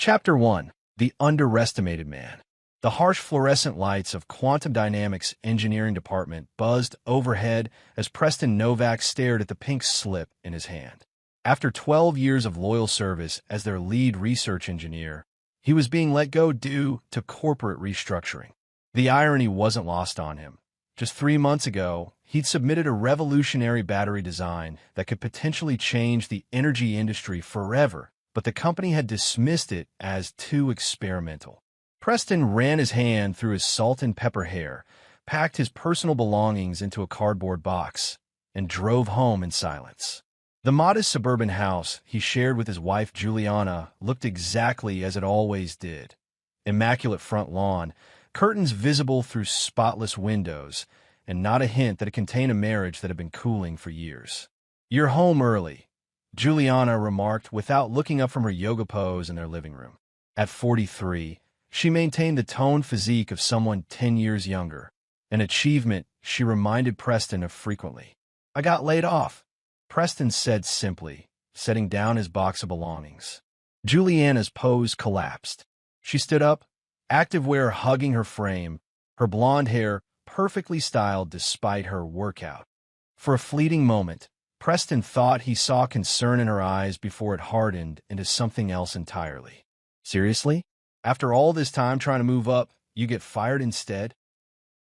Chapter 1. The Underestimated Man. The harsh fluorescent lights of Quantum Dynamics' engineering department buzzed overhead as Preston Novak stared at the pink slip in his hand. After 12 years of loyal service as their lead research engineer, he was being let go due to corporate restructuring. The irony wasn't lost on him. Just 3 months ago, he'd submitted a revolutionary battery design that could potentially change the energy industry forever, but the company had dismissed it as too experimental. Preston ran his hand through his salt and pepper hair, packed his personal belongings into a cardboard box, and drove home in silence. The modest suburban house he shared with his wife Juliana looked exactly as it always did. Immaculate front lawn, curtains visible through spotless windows, and not a hint that it contained a marriage that had been cooling for years. "You're home early," Juliana remarked without looking up from her yoga pose in their living room. At 43, she maintained the toned physique of someone 10 years younger, an achievement she reminded Preston of frequently. "I got laid off," Preston said simply, setting down his box of belongings. Juliana's pose collapsed. She stood up, activewear hugging her frame, her blonde hair perfectly styled despite her workout. For a fleeting moment, Preston thought he saw concern in her eyes before it hardened into something else entirely. "Seriously? After all this time trying to move up, you get fired instead?"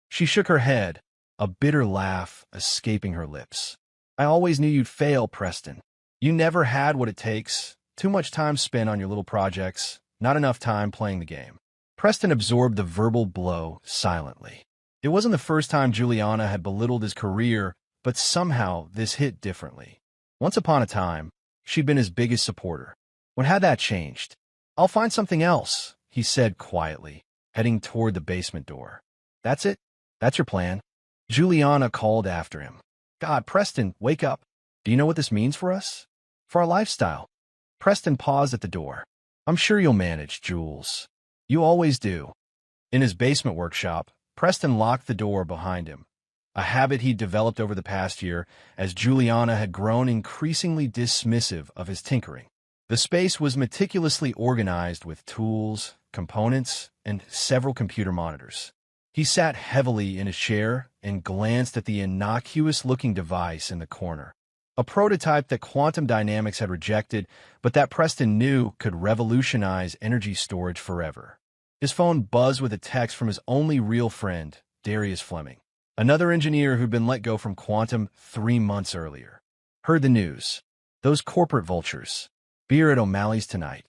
She shook her head, a bitter laugh escaping her lips. "I always knew you'd fail, Preston. You never had what it takes. Too much time spent on your little projects, not enough time playing the game." Preston absorbed the verbal blow silently. It wasn't the first time Juliana had belittled his career, but somehow this hit differently. Once upon a time, she'd been his biggest supporter. When had that changed? "I'll find something else," he said quietly, heading toward the basement door. "That's it? That's your plan?" Juliana called after him. "God, Preston, wake up. Do you know what this means for us? For our lifestyle?" Preston paused at the door. "I'm sure you'll manage, Jules. You always do." In his basement workshop, Preston locked the door behind him, a habit he'd developed over the past year as Juliana had grown increasingly dismissive of his tinkering. The space was meticulously organized with tools, components, and several computer monitors. He sat heavily in his chair and glanced at the innocuous-looking device in the corner, a prototype that Quantum Dynamics had rejected, but that Preston knew could revolutionize energy storage forever. His phone buzzed with a text from his only real friend, Darius Fleming, another engineer who'd been let go from Quantum 3 months earlier. "Heard the news. Those corporate vultures. Beer at O'Malley's tonight."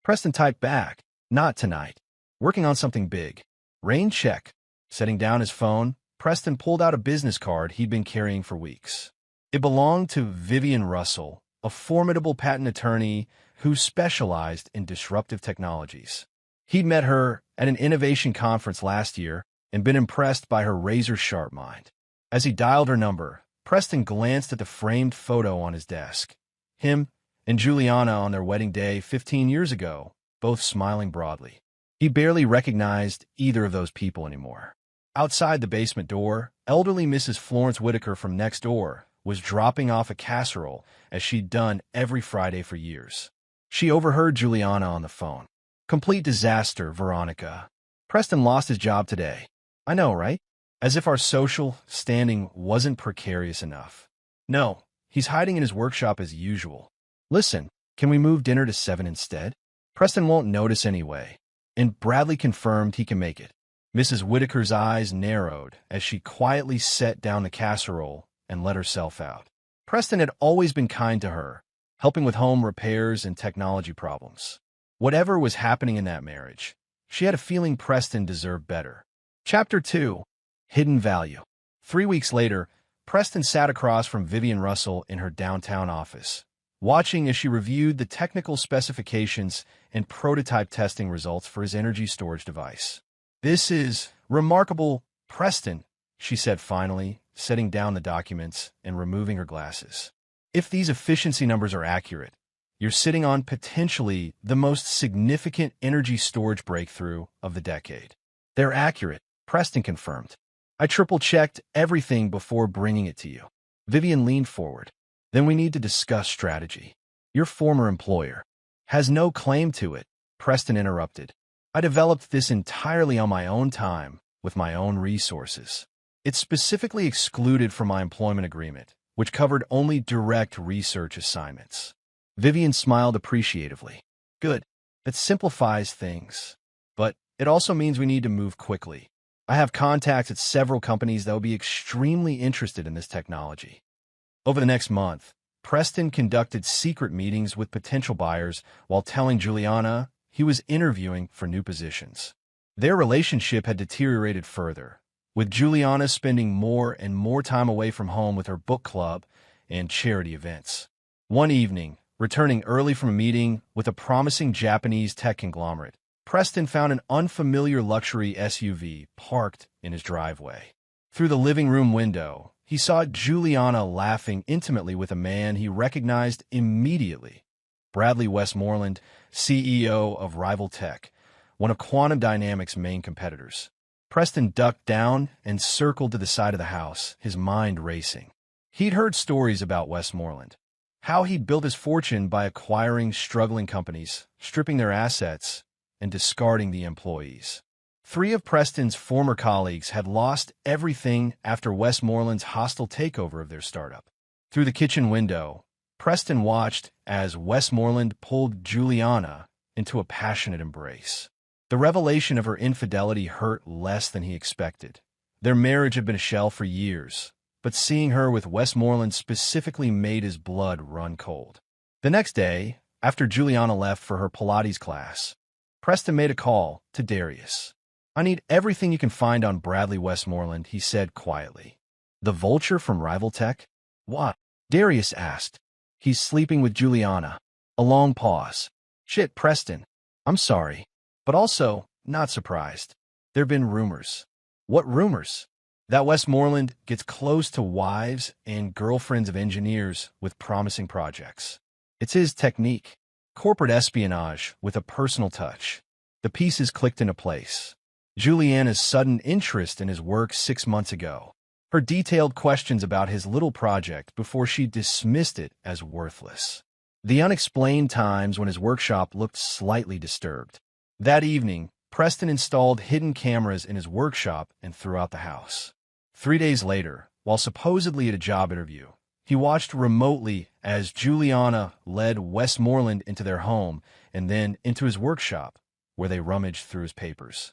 Preston typed back, "Not tonight. Working on something big. Rain check." Setting down his phone, Preston pulled out a business card he'd been carrying for weeks. It belonged to Vivian Russell, a formidable patent attorney who specialized in disruptive technologies. He'd met her at an innovation conference last year and been impressed by her razor-sharp mind. As he dialed her number, Preston glanced at the framed photo on his desk. Him and Juliana on their wedding day 15 years ago, both smiling broadly. He barely recognized either of those people anymore. Outside the basement door, elderly Mrs. Florence Whitaker from next door was dropping off a casserole as she'd done every Friday for years. She overheard Juliana on the phone. "Complete disaster, Veronica. Preston lost his job today." "I know, right?" As if our social standing wasn't precarious enough. "No, he's hiding in his workshop as usual. Listen, can we move dinner to 7 instead? Preston won't notice anyway." And Bradley confirmed he can make it. Mrs. Whitaker's eyes narrowed as she quietly set down the casserole and let herself out. Preston had always been kind to her, helping with home repairs and technology problems. Whatever was happening in that marriage, she had a feeling Preston deserved better. Chapter 2. Hidden Value. 3 weeks later, Preston sat across from Vivian Russell in her downtown office, watching as she reviewed the technical specifications and prototype testing results for his energy storage device. "This is remarkable, Preston," she said finally, setting down the documents and removing her glasses. "If these efficiency numbers are accurate, you're sitting on potentially the most significant energy storage breakthrough of the decade." "They're accurate," Preston confirmed. "I triple-checked everything before bringing it to you." Vivian leaned forward. "Then we need to discuss strategy. Your former employer has no claim to it. Preston interrupted. I developed this entirely on my own time, with my own resources. It's specifically excluded from my employment agreement, which covered only direct research assignments. Vivian smiled appreciatively. Good. That simplifies things. But it also means we need to move quickly. I have contacts at several companies that will be extremely interested in this technology. Over the next month, Preston conducted secret meetings with potential buyers while telling Juliana he was interviewing for new positions. Their relationship had deteriorated further, with Juliana spending more and more time away from home with her book club and charity events. One evening, returning early from a meeting with a promising Japanese tech conglomerate, Preston found an unfamiliar luxury SUV parked in his driveway. Through the living room window, he saw Juliana laughing intimately with a man he recognized immediately. Bradley Westmoreland, CEO of Rival Tech, one of Quantum Dynamics' main competitors. Preston ducked down and circled to the side of the house, his mind racing. He'd heard stories about Westmoreland, how he'd built his fortune by acquiring struggling companies, stripping their assets, and discarding the employees. 3 of Preston's former colleagues had lost everything after Westmoreland's hostile takeover of their startup. Through the kitchen window, Preston watched as Westmoreland pulled Juliana into a passionate embrace. The revelation of her infidelity hurt less than he expected. Their marriage had been a shell for years, but seeing her with Westmoreland specifically made his blood run cold. The next day, after Juliana left for her Pilates class, Preston made a call to Darius. I need everything you can find on Bradley Westmoreland, he said quietly. The vulture from Rival Tech? What? Darius asked. He's sleeping with Juliana. A long pause. Shit, Preston. I'm sorry. But also, not surprised. There've been rumors. What rumors? That Westmoreland gets close to wives and girlfriends of engineers with promising projects. It's his technique. Corporate espionage with a personal touch. The pieces clicked into place. Juliana's sudden interest in his work 6 months ago. Her detailed questions about his little project before she dismissed it as worthless. The unexplained times when his workshop looked slightly disturbed. That evening, Preston installed hidden cameras in his workshop and throughout the house. 3 days later, while supposedly at a job interview, he watched remotely as Juliana led Westmoreland into their home and then into his workshop, where they rummaged through his papers.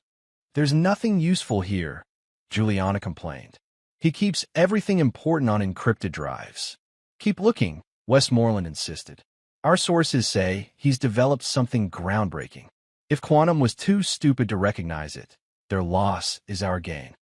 There's nothing useful here, Juliana complained. He keeps everything important on encrypted drives. Keep looking, Westmoreland insisted. Our sources say he's developed something groundbreaking. If Quantum was too stupid to recognize it, their loss is our gain.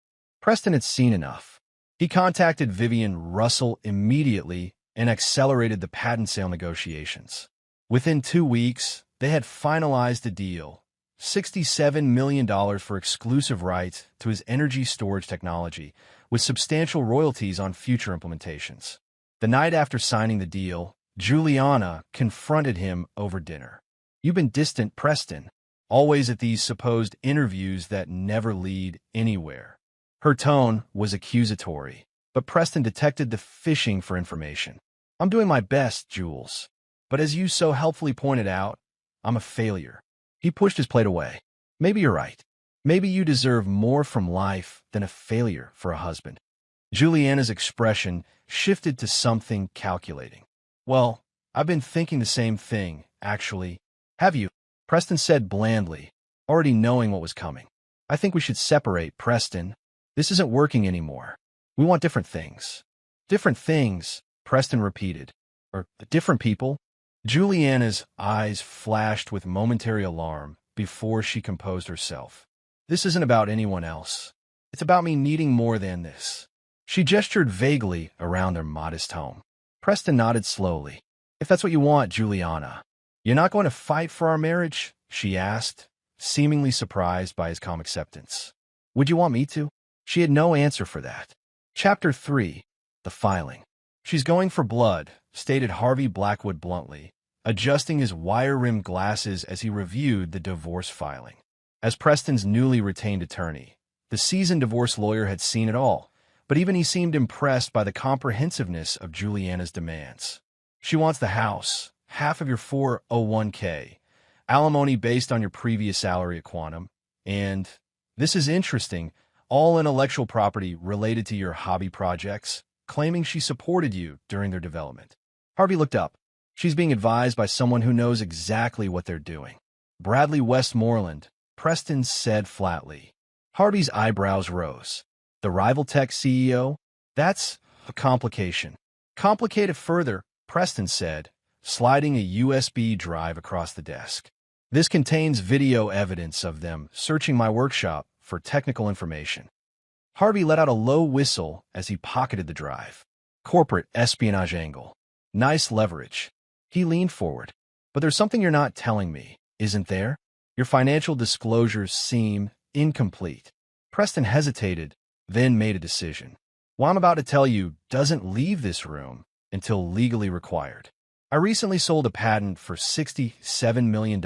Preston had seen enough. He contacted Vivian Russell immediately and accelerated the patent sale negotiations. Within 2 weeks, they had finalized a deal. $67 million for exclusive rights to his energy storage technology, with substantial royalties on future implementations. The night after signing the deal, Juliana confronted him over dinner. You've been distant, Preston, always at these supposed interviews that never lead anywhere. Her tone was accusatory, but Preston detected the fishing for information. I'm doing my best, Jules, but as you so helpfully pointed out, I'm a failure. He pushed his plate away. Maybe you're right. Maybe you deserve more from life than a failure for a husband. Juliana's expression shifted to something calculating. Well, I've been thinking the same thing, actually. Have you? Preston said blandly, already knowing what was coming. I think we should separate, Preston. This isn't working anymore. We want different things. Different things, Preston repeated. Or different people? Juliana's eyes flashed with momentary alarm before she composed herself. This isn't about anyone else. It's about me needing more than this. She gestured vaguely around their modest home. Preston nodded slowly. If that's what you want, Juliana. You're not going to fight for our marriage? She asked, seemingly surprised by his calm acceptance. Would you want me to? She had no answer for that. Chapter 3. The Filing. She's going for blood, stated Harvey Blackwood bluntly, adjusting his wire-rimmed glasses as he reviewed the divorce filing. As Preston's newly retained attorney, the seasoned divorce lawyer had seen it all, but even he seemed impressed by the comprehensiveness of Juliana's demands. She wants the house, half of your 401k, alimony based on your previous salary at Quantum, and, this is interesting, all intellectual property related to your hobby projects, claiming she supported you during their development. Harvey looked up. She's being advised by someone who knows exactly what they're doing. Bradley Westmoreland, Preston said flatly. Harvey's eyebrows rose. The rival tech CEO? That's a complication. Complicate it further, Preston said, sliding a USB drive across the desk. This contains video evidence of them searching my workshop for technical information. Harvey let out a low whistle as he pocketed the drive. Corporate espionage angle. Nice leverage. He leaned forward. But there's something you're not telling me, isn't there? Your financial disclosures seem incomplete. Preston hesitated, then made a decision. What I'm about to tell you doesn't leave this room until legally required. I recently sold a patent for $67 million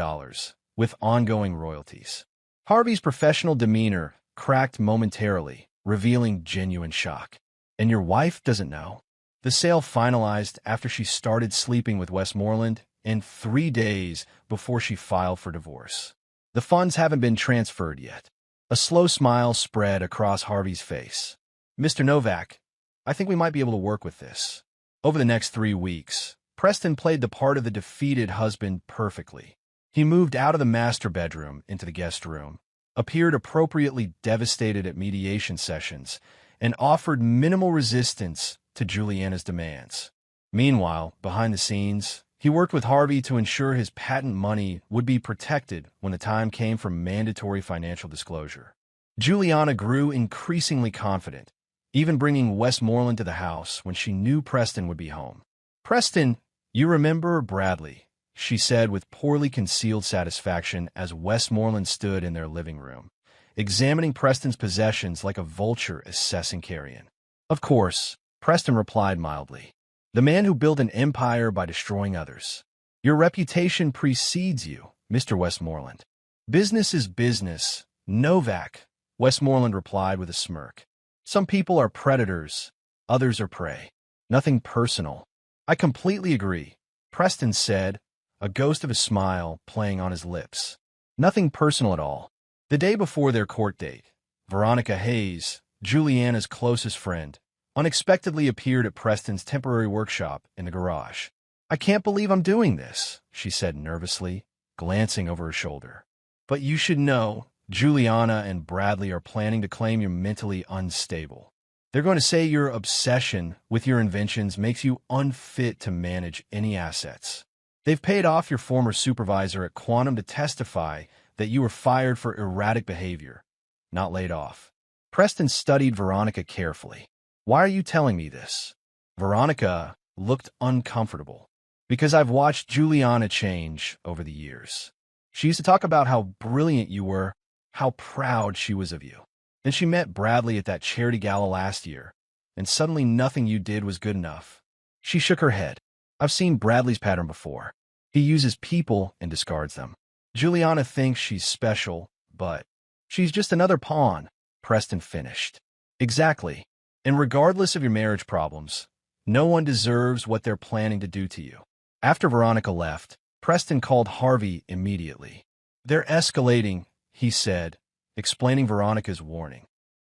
with ongoing royalties. Harvey's professional demeanor cracked momentarily, revealing genuine shock. And your wife doesn't know? The sale finalized after she started sleeping with Westmoreland and 3 days before she filed for divorce. The funds haven't been transferred yet. A slow smile spread across Harvey's face. Mr. Novak, I think we might be able to work with this. Over the next 3 weeks, Preston played the part of the defeated husband perfectly. He moved out of the master bedroom into the guest room, appeared appropriately devastated at mediation sessions, and offered minimal resistance to Juliana's demands. Meanwhile, behind the scenes, he worked with Harvey to ensure his patent money would be protected when the time came for mandatory financial disclosure. Juliana grew increasingly confident, even bringing Westmoreland to the house when she knew Preston would be home. "Preston, you remember Bradley," she said with poorly concealed satisfaction as Westmoreland stood in their living room, examining Preston's possessions like a vulture assessing carrion. "Of course," Preston replied mildly. "The man who built an empire by destroying others. Your reputation precedes you, Mr. Westmoreland." "Business is business, Novak," Westmoreland replied with a smirk. "Some people are predators, others are prey. Nothing personal." "I completely agree," Preston said, a ghost of a smile playing on his lips. "Nothing personal at all." The day before their court date, Veronica Hayes, Juliana's closest friend, unexpectedly appeared at Preston's temporary workshop in the garage. "I can't believe I'm doing this," she said nervously, glancing over her shoulder. "But you should know, Juliana and Bradley are planning to claim you're mentally unstable. They're going to say your obsession with your inventions makes you unfit to manage any assets. They've paid off your former supervisor at Quantum to testify that you were fired for erratic behavior, not laid off." Preston studied Veronica carefully. "Why are you telling me this?" Veronica looked uncomfortable. "Because I've watched Juliana change over the years. She used to talk about how brilliant you were, how proud she was of you. Then she met Bradley at that charity gala last year, and suddenly nothing you did was good enough." She shook her head. "I've seen Bradley's pattern before. He uses people and discards them. Juliana thinks she's special, but she's just another pawn," Preston finished. "Exactly. And regardless of your marriage problems, no one deserves what they're planning to do to you." After Veronica left, Preston called Harvey immediately. "They're escalating," he said, explaining Veronica's warning.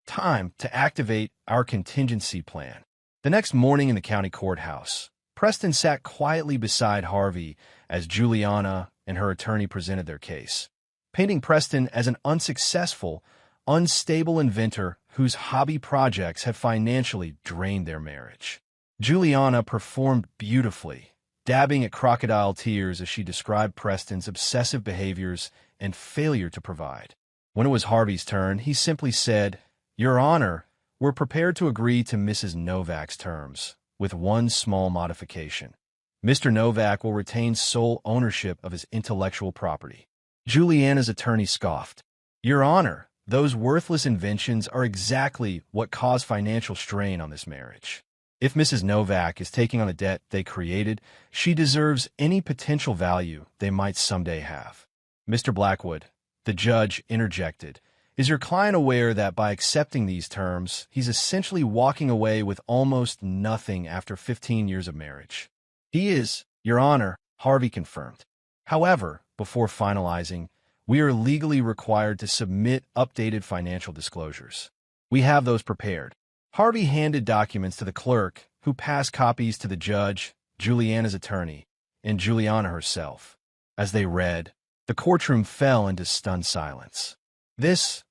"Time to activate our contingency plan." The next morning in the county courthouse, Preston sat quietly beside Harvey as Juliana and her attorney presented their case, painting Preston as an unsuccessful, unstable inventor whose hobby projects have financially drained their marriage. Juliana performed beautifully, dabbing at crocodile tears as she described Preston's obsessive behaviors and failure to provide. When it was Harvey's turn, he simply said, "Your Honor, we're prepared to agree to Mrs. Novak's terms, with one small modification. Mr. Novak will retain sole ownership of his intellectual property." Juliana's attorney scoffed. "Your Honor, those worthless inventions are exactly what caused financial strain on this marriage. If Mrs. Novak is taking on a debt they created, she deserves any potential value they might someday have." "Mr. Blackwood," the judge interjected, "is your client aware that by accepting these terms, he's essentially walking away with almost nothing after 15 years of marriage?" "He is, Your Honor," Harvey confirmed. "However, before finalizing, we are legally required to submit updated financial disclosures. We have those prepared. Harvey handed documents to the clerk, who passed copies to the judge, Juliana's attorney, and Juliana herself. As they read, the courtroom fell into stunned silence. This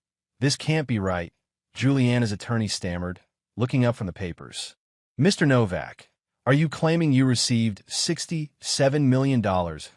can't be right, Juliana's attorney stammered, looking up from the papers. Mr. Novak, are you claiming you received $67 million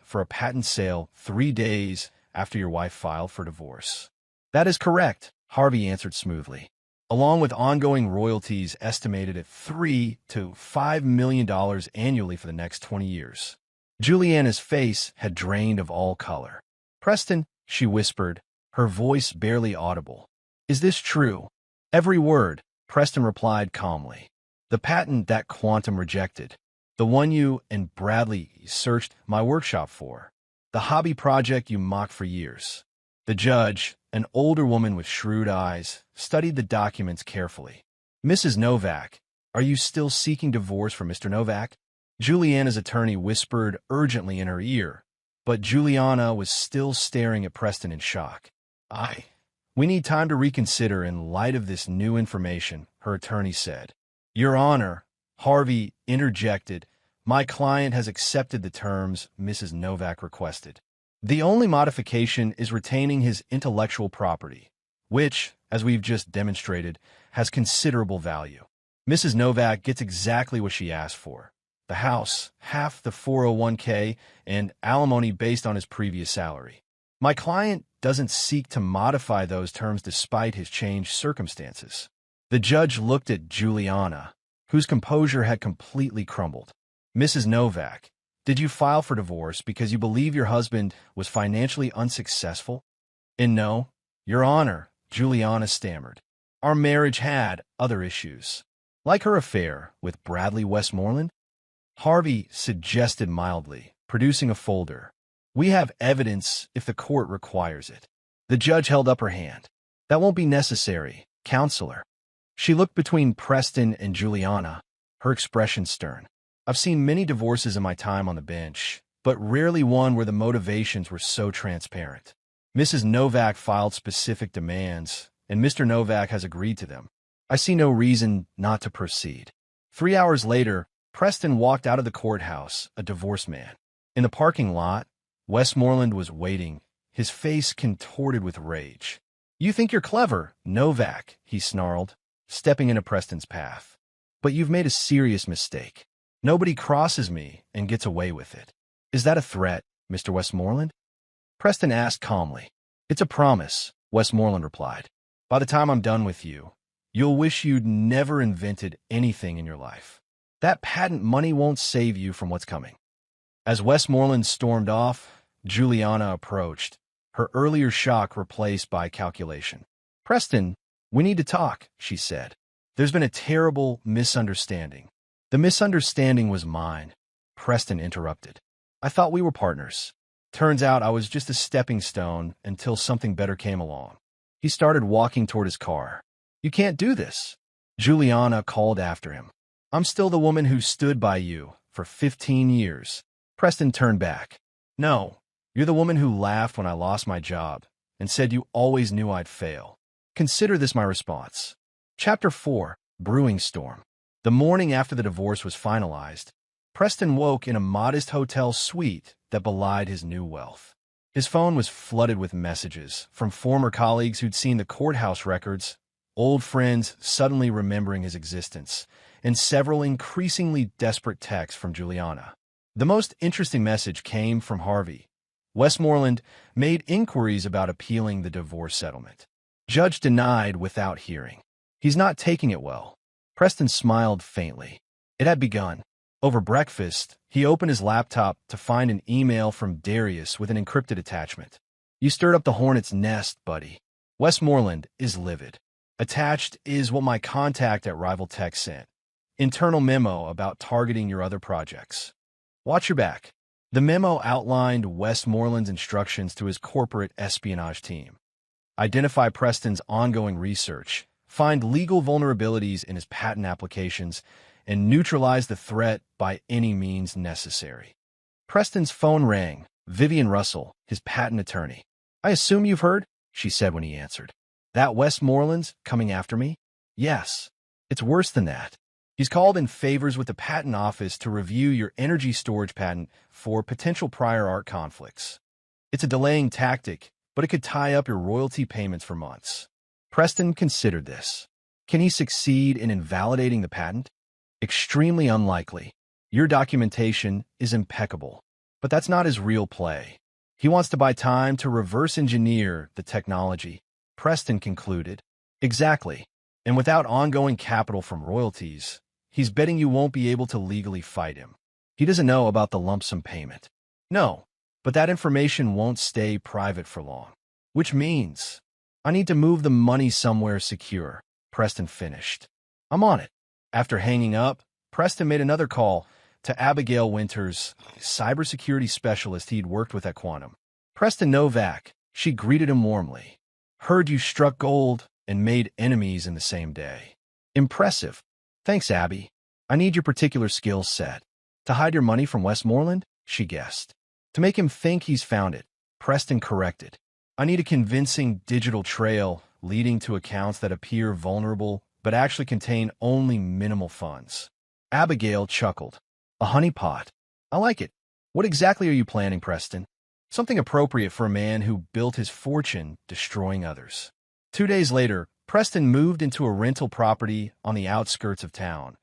for a patent sale 3 days after your wife filed for divorce? That is correct, Harvey answered smoothly, along with ongoing royalties estimated at $3 to $5 million annually for the next 20 years. Juliana's face had drained of all color. Preston, she whispered, her voice barely audible. Is this true? Every word, Preston replied calmly. The patent that Quantum rejected. The one you and Bradley searched my workshop for. The hobby project you mocked for years. The judge, an older woman with shrewd eyes, studied the documents carefully. Mrs. Novak, are you still seeking divorce from Mr. Novak? Juliana's attorney whispered urgently in her ear, but Juliana was still staring at Preston in shock. We need time to reconsider in light of this new information, her attorney said. Your Honor, Harvey interjected, my client has accepted the terms Mrs. Novak requested. The only modification is retaining his intellectual property, which, as we've just demonstrated, has considerable value. Mrs. Novak gets exactly what she asked for. The house, half the 401k, and alimony based on his previous salary. My client doesn't seek to modify those terms despite his changed circumstances. The judge looked at Juliana, whose composure had completely crumbled. Mrs. Novak, did you file for divorce because you believe your husband was financially unsuccessful? And no, Your Honor, Juliana stammered. Our marriage had other issues. Like her affair with Bradley Westmoreland? Harvey suggested mildly, producing a folder. We have evidence if the court requires it. The judge held up her hand. That won't be necessary, counselor. She looked between Preston and Juliana, her expression stern. I've seen many divorces in my time on the bench, but rarely one where the motivations were so transparent. Mrs. Novak filed specific demands, and Mr. Novak has agreed to them. I see no reason not to proceed. 3 hours later, Preston walked out of the courthouse, a divorced man. In the parking lot, Westmoreland was waiting, his face contorted with rage. You think you're clever, Novak, he snarled, stepping into Preston's path. But you've made a serious mistake. Nobody crosses me and gets away with it. Is that a threat, Mr. Westmoreland? Preston asked calmly. It's a promise, Westmoreland replied. By the time I'm done with you, you'll wish you'd never invented anything in your life. That patent money won't save you from what's coming. As Westmoreland stormed off, Juliana approached, her earlier shock replaced by calculation. Preston, we need to talk, she said. There's been a terrible misunderstanding. The misunderstanding was mine, Preston interrupted. I thought we were partners. Turns out I was just a stepping stone until something better came along. He started walking toward his car. You can't do this, Juliana called after him. I'm still the woman who stood by you for 15 years. Preston turned back. No, you're the woman who laughed when I lost my job and said you always knew I'd fail. Consider this my response. Chapter 4, Brewing Storm. The morning after the divorce was finalized, Preston woke in a modest hotel suite that belied his new wealth. His phone was flooded with messages from former colleagues who'd seen the courthouse records, old friends suddenly remembering his existence, and several increasingly desperate texts from Juliana. The most interesting message came from Harvey. Westmoreland made inquiries about appealing the divorce settlement. Judge denied without hearing. He's not taking it well. Preston smiled faintly. It had begun. Over breakfast, he opened his laptop to find an email from Darius with an encrypted attachment. You stirred up the hornet's nest, buddy. Westmoreland is livid. Attached is what my contact at Rival Tech sent. Internal memo about targeting your other projects. Watch your back. The memo outlined Westmoreland's instructions to his corporate espionage team. Identify Preston's ongoing research, find legal vulnerabilities in his patent applications, and neutralize the threat by any means necessary. Preston's phone rang, Vivian Russell, his patent attorney. "I assume you've heard," she said when he answered. "That Westmoreland's coming after me?" "Yes. It's worse than that. He's called in favors with the patent office to review your energy storage patent for potential prior art conflicts. It's a delaying tactic, but it could tie up your royalty payments for months." Preston considered this. Can he succeed in invalidating the patent? Extremely unlikely. Your documentation is impeccable, but that's not his real play. He wants to buy time to reverse engineer the technology, Preston concluded. Exactly. And without ongoing capital from royalties, he's betting you won't be able to legally fight him. He doesn't know about the lump sum payment. No, but that information won't stay private for long. Which means I need to move the money somewhere secure, Preston finished. "I'm on it." After hanging up, Preston made another call to Abigail Winters, cybersecurity specialist he'd worked with at Quantum. "Preston Novak," she greeted him warmly. "Heard you struck gold and made enemies in the same day. Impressive." "Thanks, Abby. I need your particular skill set." "To hide your money from Westmoreland?" she guessed. "To make him think he's found it," Preston corrected. "I need a convincing digital trail leading to accounts that appear vulnerable but actually contain only minimal funds." Abigail chuckled. "A honeypot. I like it. What exactly are you planning, Preston?" "Something appropriate for a man who built his fortune destroying others." 2 days later, Preston moved into a rental property on the outskirts of town,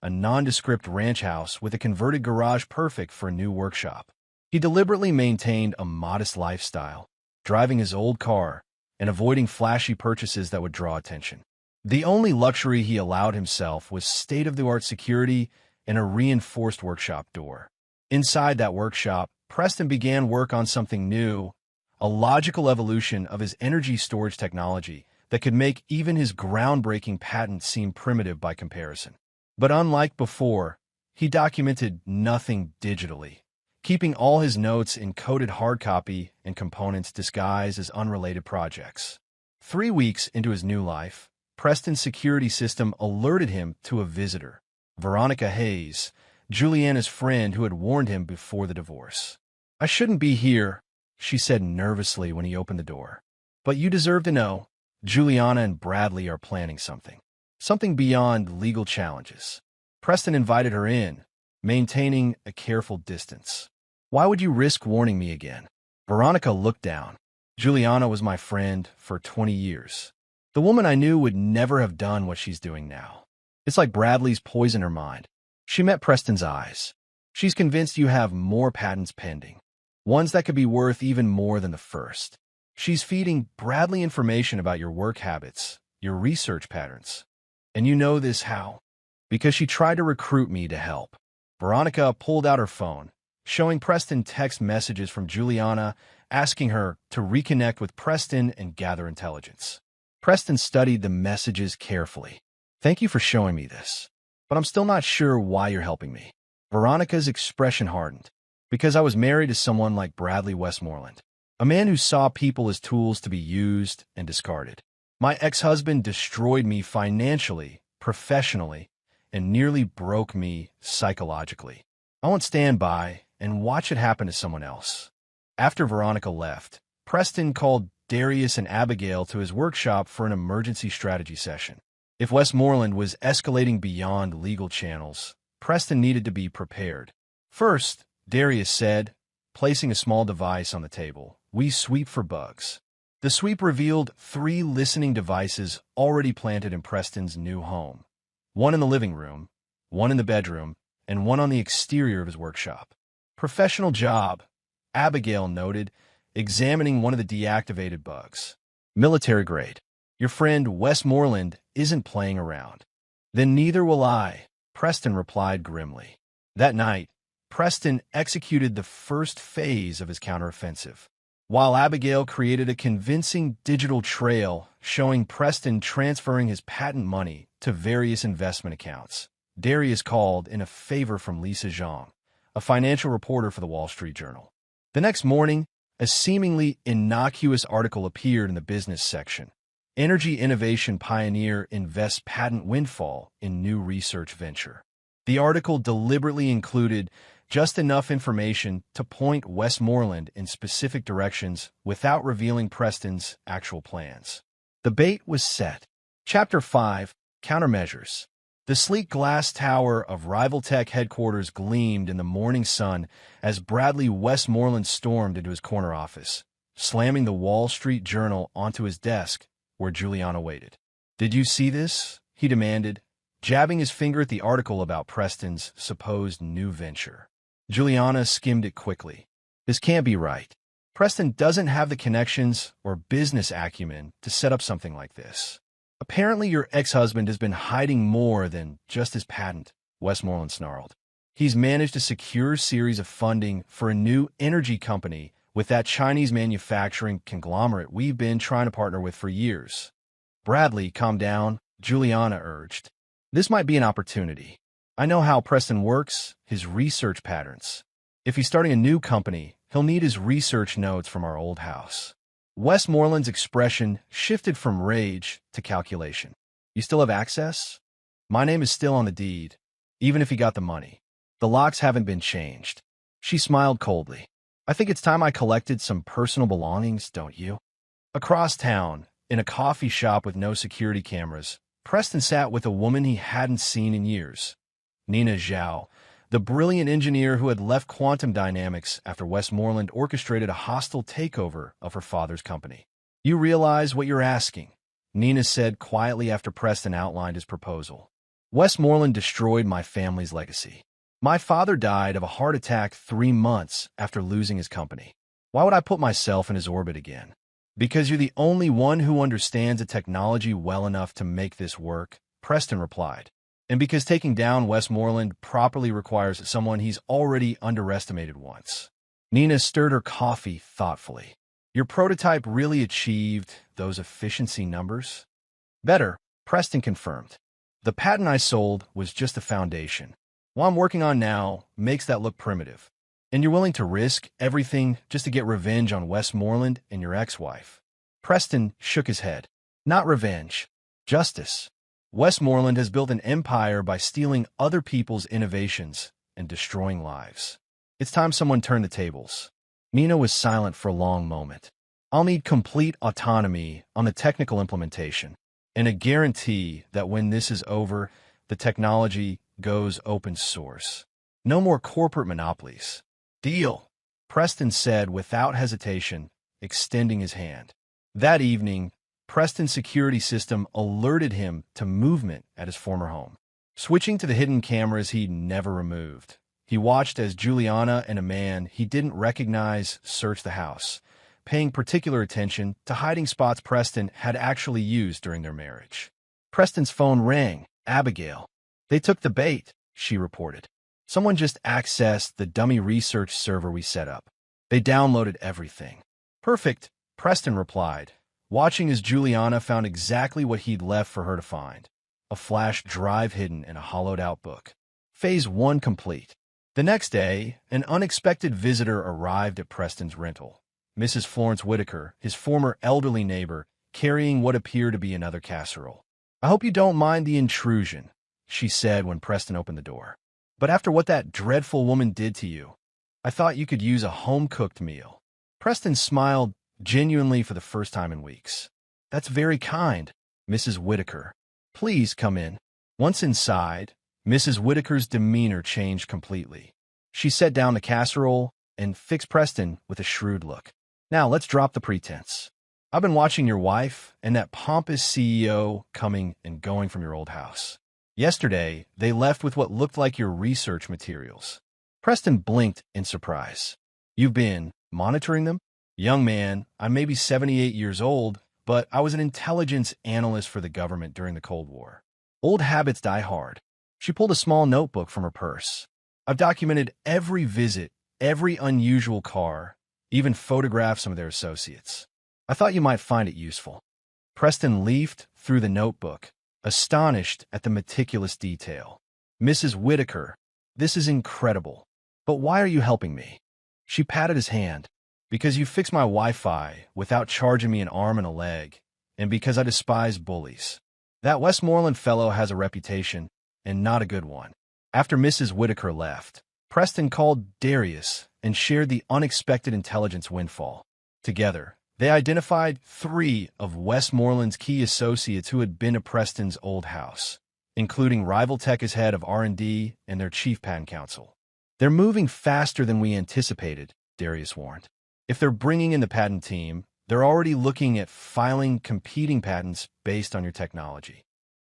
a nondescript ranch house with a converted garage perfect for a new workshop. He deliberately maintained a modest lifestyle, driving his old car and avoiding flashy purchases that would draw attention. The only luxury he allowed himself was state-of-the-art security and a reinforced workshop door. Inside that workshop, Preston began work on something new, a logical evolution of his energy storage technology that could make even his groundbreaking patent seem primitive by comparison. But unlike before, he documented nothing digitally, keeping all his notes in coded hard copy and components disguised as unrelated projects. 3 weeks into his new life, Preston's security system alerted him to a visitor, Veronica Hayes, Juliana's friend who had warned him before the divorce. "I shouldn't be here," she said nervously when he opened the door. "But you deserve to know. Juliana and Bradley are planning something. Something beyond legal challenges." Preston invited her in, maintaining a careful distance. "Why would you risk warning me again?" Veronica looked down. "Juliana was my friend for 20 years. The woman I knew would never have done what she's doing now. It's like Bradley's poisoned her mind." She met Preston's eyes. "She's convinced you have more patents pending, ones that could be worth even more than the first. She's feeding Bradley information about your work habits, your research patterns. And you know this how? Because she tried to recruit me to help." Veronica pulled out her phone, showing Preston text messages from Juliana asking her to reconnect with Preston and gather intelligence. Preston studied the messages carefully. "Thank you for showing me this, but I'm still not sure why you're helping me." Veronica's expression hardened. "Because I was married to someone like Bradley Westmoreland, a man who saw people as tools to be used and discarded. My ex-husband destroyed me financially, professionally, and nearly broke me psychologically. I won't stand by and watch it happen to someone else." After Veronica left, Preston called Darius and Abigail to his workshop for an emergency strategy session. If Westmoreland was escalating beyond legal channels, Preston needed to be prepared. "First," Darius said, placing a small device on the table, "we sweep for bugs." The sweep revealed 3 listening devices already planted in Preston's new home. One in the living room, one in the bedroom, and one on the exterior of his workshop. "Professional job," Abigail noted, examining one of the deactivated bugs. "Military grade. Your friend Westmoreland isn't playing around." "Then neither will I," Preston replied grimly. That night, Preston executed the first phase of his counteroffensive. While Abigail created a convincing digital trail showing Preston transferring his patent money to various investment accounts, Darius called in a favor from Lisa Zhang, a financial reporter for the Wall Street Journal. The next morning, a seemingly innocuous article appeared in the business section. "Energy innovation pioneer invests patent windfall in new research venture." The article deliberately included just enough information to point Westmoreland in specific directions without revealing Preston's actual plans. The bait was set. Chapter 5, Countermeasures. The sleek glass tower of Rival Tech headquarters gleamed in the morning sun as Bradley Westmoreland stormed into his corner office, slamming the Wall Street Journal onto his desk where Juliana waited. "Did you see this?" he demanded, jabbing his finger at the article about Preston's supposed new venture. Juliana skimmed it quickly. "This can't be right. Preston doesn't have the connections or business acumen to set up something like this. Apparently your ex-husband has been hiding more than just his patent," Westmoreland snarled. "He's managed a secure series of funding for a new energy company with that Chinese manufacturing conglomerate we've been trying to partner with for years." "Bradley, calm down," Juliana urged. "This might be an opportunity. I know how Preston works, his research patterns. If he's starting a new company, he'll need his research notes from our old house." Westmoreland's expression shifted from rage to calculation. "You still have access? My name is still on the deed, even if he got the money. The locks haven't been changed." She smiled coldly. "I think it's time I collected some personal belongings, don't you?" Across town, in a coffee shop with no security cameras, Preston sat with a woman he hadn't seen in years. Nina Zhao, the brilliant engineer who had left Quantum Dynamics after Westmoreland orchestrated a hostile takeover of her father's company. "You realize what you're asking," Nina said quietly after Preston outlined his proposal. "Westmoreland destroyed my family's legacy. My father died of a heart attack 3 months after losing his company. Why would I put myself in his orbit again?" "Because you're the only one who understands the technology well enough to make this work," Preston replied. "And because taking down Westmoreland properly requires someone he's already underestimated once." Nina stirred her coffee thoughtfully. "Your prototype really achieved those efficiency numbers?" "Better," Preston confirmed. "The patent I sold was just the foundation. What I'm working on now makes that look primitive. And you're willing to risk everything just to get revenge on Westmoreland and your ex-wife." Preston shook his head. "Not revenge. Justice. Westmoreland has built an empire by stealing other people's innovations and destroying lives. It's time someone turned the tables." Nina was silent for a long moment. "I'll need complete autonomy on the technical implementation, and a guarantee that when this is over, the technology goes open source. No more corporate monopolies." "Deal," Preston said without hesitation, extending his hand. That evening, Preston's security system alerted him to movement at his former home. Switching to the hidden cameras he'd never removed, he watched as Juliana and a man he didn't recognize searched the house, paying particular attention to hiding spots Preston had actually used during their marriage. Preston's phone rang. "Abigail." "They took the bait," she reported. "Someone just accessed the dummy research server we set up. They downloaded everything." "Perfect," Preston replied, watching as Juliana found exactly what he'd left for her to find: a flash drive hidden in a hollowed-out book. Phase 1 complete. The next day, an unexpected visitor arrived at Preston's rental. Mrs. Florence Whitaker, his former elderly neighbor, carrying what appeared to be another casserole. "I hope you don't mind the intrusion," she said when Preston opened the door. "But after what that dreadful woman did to you, I thought you could use a home-cooked meal." Preston smiled genuinely for the first time in weeks. "That's very kind, Mrs. Whitaker. Please come in." Once inside, Mrs. Whitaker's demeanor changed completely. She set down the casserole and fixed Preston with a shrewd look. "Now let's drop the pretense. I've been watching your wife and that pompous CEO coming and going from your old house. Yesterday, they left with what looked like your research materials." Preston blinked in surprise. "You've been monitoring them?" "Young man, I may be 78 years old, but I was an intelligence analyst for the government during the Cold War. Old habits die hard." She pulled a small notebook from her purse. "I've documented every visit, every unusual car, even photographed some of their associates. I thought you might find it useful." Preston leafed through the notebook, astonished at the meticulous detail. "Mrs. Whitaker, this is incredible. But why are you helping me?" She patted his hand. "Because you fixed my Wi-Fi without charging me an arm and a leg, and because I despise bullies. That Westmoreland fellow has a reputation, and not a good one." After Mrs. Whitaker left, Preston called Darius and shared the unexpected intelligence windfall. Together, they identified 3 of Westmoreland's key associates who had been to Preston's old house, including Rival Tech as head of R&D and their chief patent counsel. "They're moving faster than we anticipated," Darius warned. "If they're bringing in the patent team, they're already looking at filing competing patents based on your technology."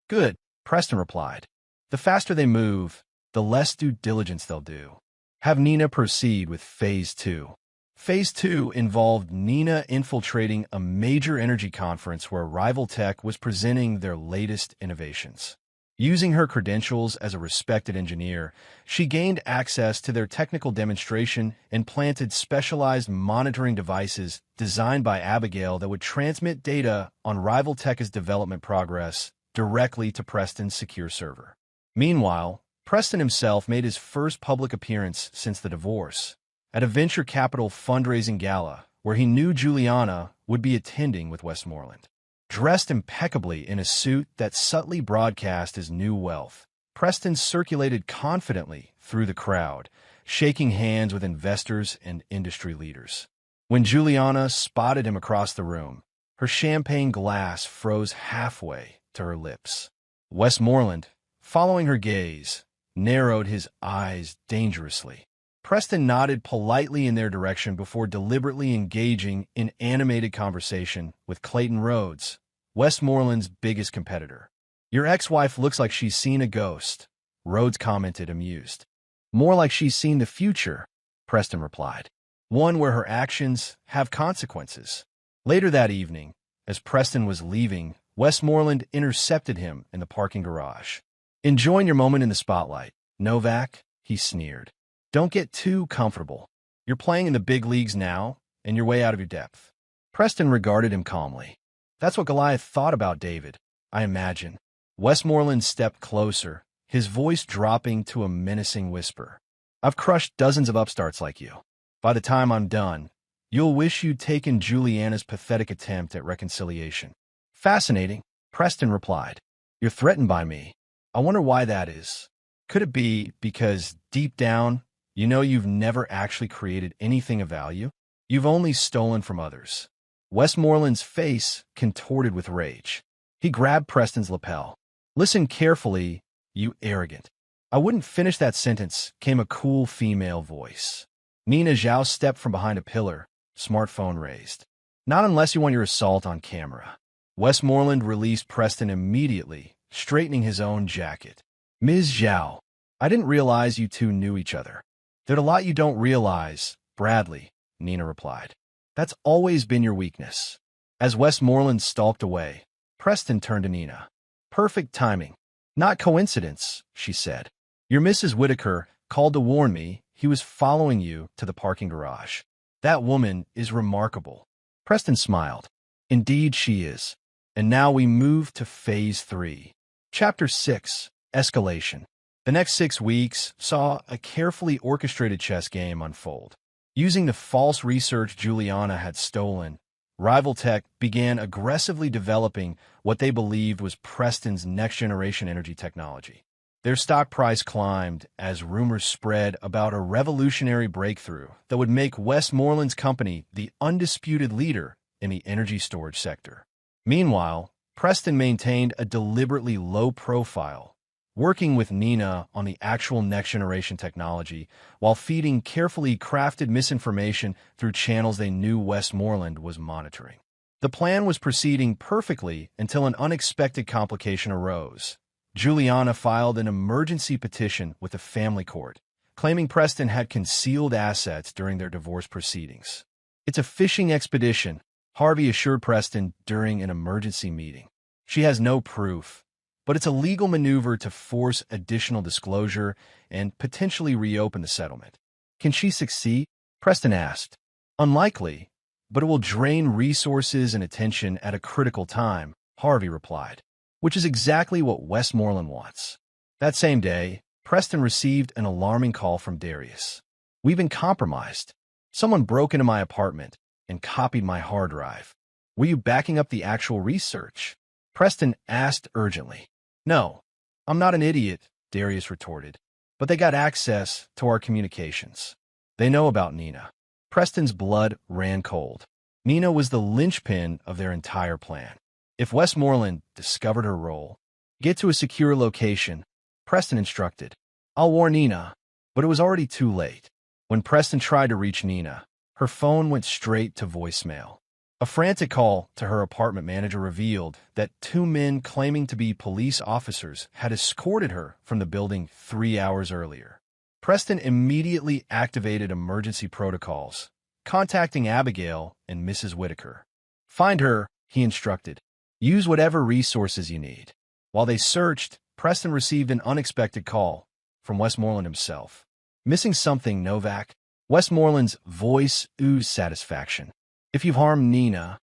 "Good," Preston replied. "The faster they move, the less due diligence they'll do. Have Nina proceed with Phase 2. Phase 2 involved Nina infiltrating a major energy conference where Rival Tech was presenting their latest innovations. Using her credentials as a respected engineer, she gained access to their technical demonstration and planted specialized monitoring devices designed by Abigail that would transmit data on Rival Tech's development progress directly to Preston's secure server. Meanwhile, Preston himself made his first public appearance since the divorce, at a venture capital fundraising gala where he knew Juliana would be attending with Westmoreland. Dressed impeccably in a suit that subtly broadcast his new wealth, Preston circulated confidently through the crowd, shaking hands with investors and industry leaders. When Juliana spotted him across the room, her champagne glass froze halfway to her lips. Westmoreland, following her gaze, narrowed his eyes dangerously. Preston nodded politely in their direction before deliberately engaging in animated conversation with Clayton Rhodes, Westmoreland's biggest competitor. "Your ex-wife looks like she's seen a ghost," Rhodes commented, amused. "More like she's seen the future," Preston replied. "One where her actions have consequences." Later that evening, as Preston was leaving, Westmoreland intercepted him in the parking garage. "Enjoying your moment in the spotlight, Novak?" he sneered. "Don't get too comfortable. You're playing in the big leagues now, and you're way out of your depth." Preston regarded him calmly. "That's what Goliath thought about David, I imagine." Westmoreland stepped closer, his voice dropping to a menacing whisper. "I've crushed dozens of upstarts like you. By the time I'm done, you'll wish you'd taken Juliana's pathetic attempt at reconciliation." "Fascinating," Preston replied. "You're threatened by me. I wonder why that is. Could it be because, deep down, you know you've never actually created anything of value? You've only stolen from others." Westmoreland's face contorted with rage. He grabbed Preston's lapel. "Listen carefully, you arrogant." "I wouldn't finish that sentence," came a cool female voice. Nina Zhao stepped from behind a pillar, smartphone raised. "Not unless you want your assault on camera." Westmoreland released Preston immediately, straightening his own jacket. "Ms. Zhao, I didn't realize you two knew each other." "There's a lot you don't realize, Bradley," Nina replied. "That's always been your weakness." As Westmoreland stalked away, Preston turned to Nina. "Perfect timing. Not coincidence," she said. "Your Mrs. Whitaker called to warn me he was following you to the parking garage. That woman is remarkable." Preston smiled. "Indeed she is." And now we move to Phase 3. Chapter 6, Escalation. The next 6 weeks saw a carefully orchestrated chess game unfold. Using the false research Juliana had stolen, Rival Tech began aggressively developing what they believed was Preston's next-generation energy technology. Their stock price climbed as rumors spread about a revolutionary breakthrough that would make Westmoreland's company the undisputed leader in the energy storage sector. Meanwhile, Preston maintained a deliberately low profile, working with Nina on the actual next-generation technology while feeding carefully crafted misinformation through channels they knew Westmoreland was monitoring. The plan was proceeding perfectly until an unexpected complication arose. Juliana filed an emergency petition with the family court, claiming Preston had concealed assets during their divorce proceedings. "It's a fishing expedition," Harvey assured Preston during an emergency meeting. "She has no proof, but it's a legal maneuver to force additional disclosure and potentially reopen the settlement." "Can she succeed?" Preston asked. "Unlikely, but it will drain resources and attention at a critical time," Harvey replied, "which is exactly what Westmoreland wants." That same day, Preston received an alarming call from Darius. "We've been compromised. Someone broke into my apartment and copied my hard drive." "Were you backing up the actual research?" Preston asked urgently. "No, I'm not an idiot," Darius retorted. but they got access to our communications. They know about Nina. Preston's blood ran cold. Nina was the linchpin of their entire plan. If Westmoreland discovered her role, get to a secure location, Preston instructed. I'll warn Nina, but it was already too late. When Preston tried to reach Nina, her phone went straight to voicemail. A frantic call to her apartment manager revealed that 2 men claiming to be police officers had escorted her from the building 3 hours earlier. Preston immediately activated emergency protocols, contacting Abigail and Mrs. Whitaker. Find her, he instructed. Use whatever resources you need. While they searched, Preston received an unexpected call from Westmoreland himself. Missing something, Novak? Westmoreland's voice oozed satisfaction. If you've harmed Nina,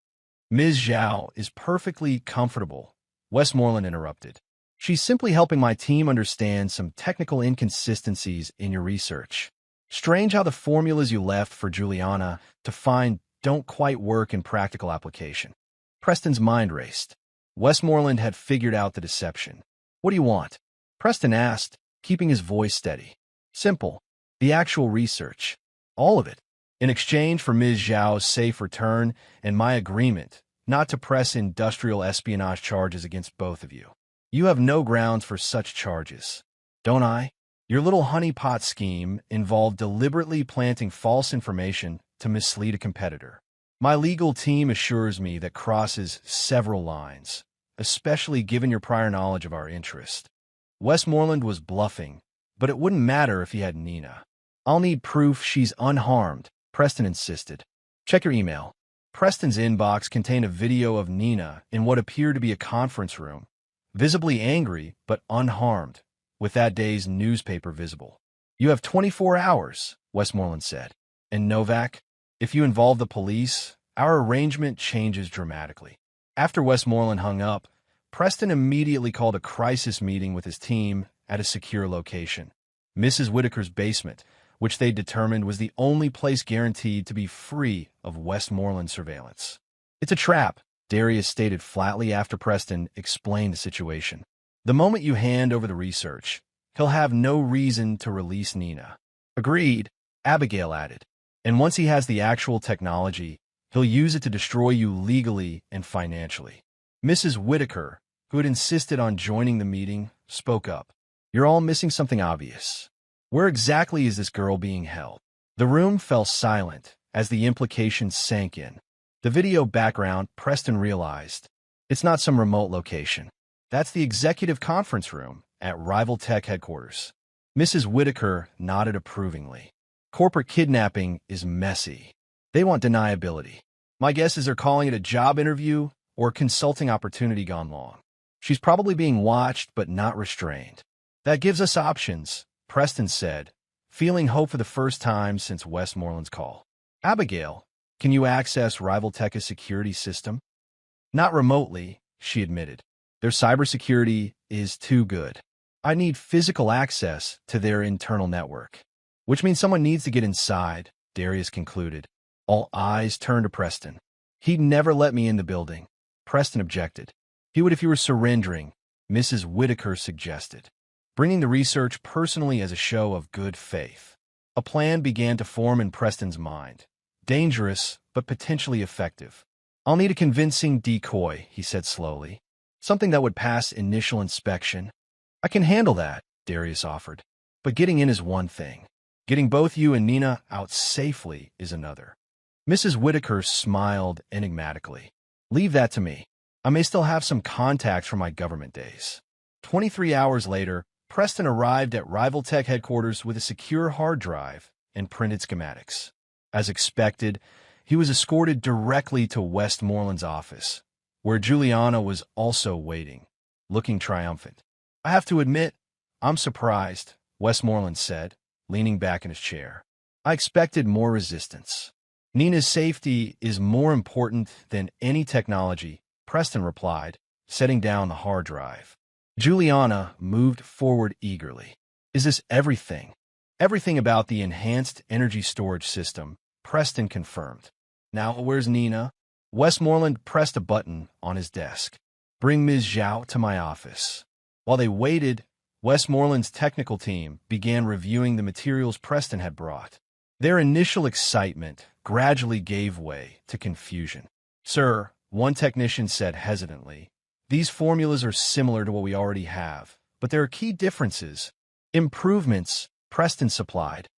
Ms. Zhao is perfectly comfortable, Westmoreland interrupted. She's simply helping my team understand some technical inconsistencies in your research. Strange how the formulas you left for Juliana to find don't quite work in practical application. Preston's mind raced. Westmoreland had figured out the deception. What do you want? Preston asked, keeping his voice steady. Simple. The actual research. All of it. In exchange for Ms. Zhao's safe return and my agreement not to press industrial espionage charges against both of you. You have no grounds for such charges, don't I? Your little honeypot scheme involved deliberately planting false information to mislead a competitor. My legal team assures me that crosses several lines, especially given your prior knowledge of our interest. Westmoreland was bluffing, but it wouldn't matter if he had Nina. I'll need proof she's unharmed, Preston insisted. Check your email. Preston's inbox contained a video of Nina in what appeared to be a conference room, visibly angry but unharmed, with that day's newspaper visible. You have 24 hours, Westmoreland said. And Novak, if you involve the police, our arrangement changes dramatically. After Westmoreland hung up, Preston immediately called a crisis meeting with his team at a secure location, Mrs. Whitaker's basement, which they determined was the only place guaranteed to be free of Westmoreland surveillance. It's a trap, Darius stated flatly after Preston explained the situation. The moment you hand over the research, he'll have no reason to release Nina. Agreed, Abigail added. And once he has the actual technology, he'll use it to destroy you legally and financially. Mrs. Whitaker, who had insisted on joining the meeting, spoke up. You're all missing something obvious. Where exactly is this girl being held? The room fell silent as the implications sank in. The video background, Preston realized. It's not some remote location. That's the executive conference room at Rival Tech headquarters. Mrs. Whitaker nodded approvingly. Corporate kidnapping is messy. They want deniability. My guess is they're calling it a job interview or a consulting opportunity gone long. She's probably being watched but not restrained. That gives us options, Preston said, feeling hope for the first time since Westmoreland's call. Abigail, can you access Rival Tech's security system? Not remotely, she admitted. Their cybersecurity is too good. I need physical access to their internal network. Which means someone needs to get inside, Darius concluded. All eyes turned to Preston. He'd never let me in the building. Preston objected. He would if you were surrendering, Mrs. Whitaker suggested, bringing the research personally as a show of good faith. A plan began to form in Preston's mind. Dangerous, but potentially effective. I'll need a convincing decoy, he said slowly. Something that would pass initial inspection. I can handle that, Darius offered. But getting in is one thing. Getting both you and Nina out safely is another. Mrs. Whitaker smiled enigmatically. Leave that to me. I may still have some contacts from my government days. 23 hours later, Preston arrived at Rival Tech headquarters with a secure hard drive and printed schematics. As expected, he was escorted directly to Westmoreland's office, where Juliana was also waiting, looking triumphant. I have to admit, I'm surprised, Westmoreland said, leaning back in his chair. I expected more resistance. Nina's safety is more important than any technology, Preston replied, setting down the hard drive. Juliana moved forward eagerly. Is this everything? Everything about the enhanced energy storage system, Preston confirmed. Now, where's Nina? Westmoreland pressed a button on his desk. Bring Ms. Zhao to my office. While they waited, Westmoreland's technical team began reviewing the materials Preston had brought. Their initial excitement gradually gave way to confusion. "Sir," one technician said hesitantly, "these formulas are similar to what we already have, but there are key differences." "Improvements," Preston supplied.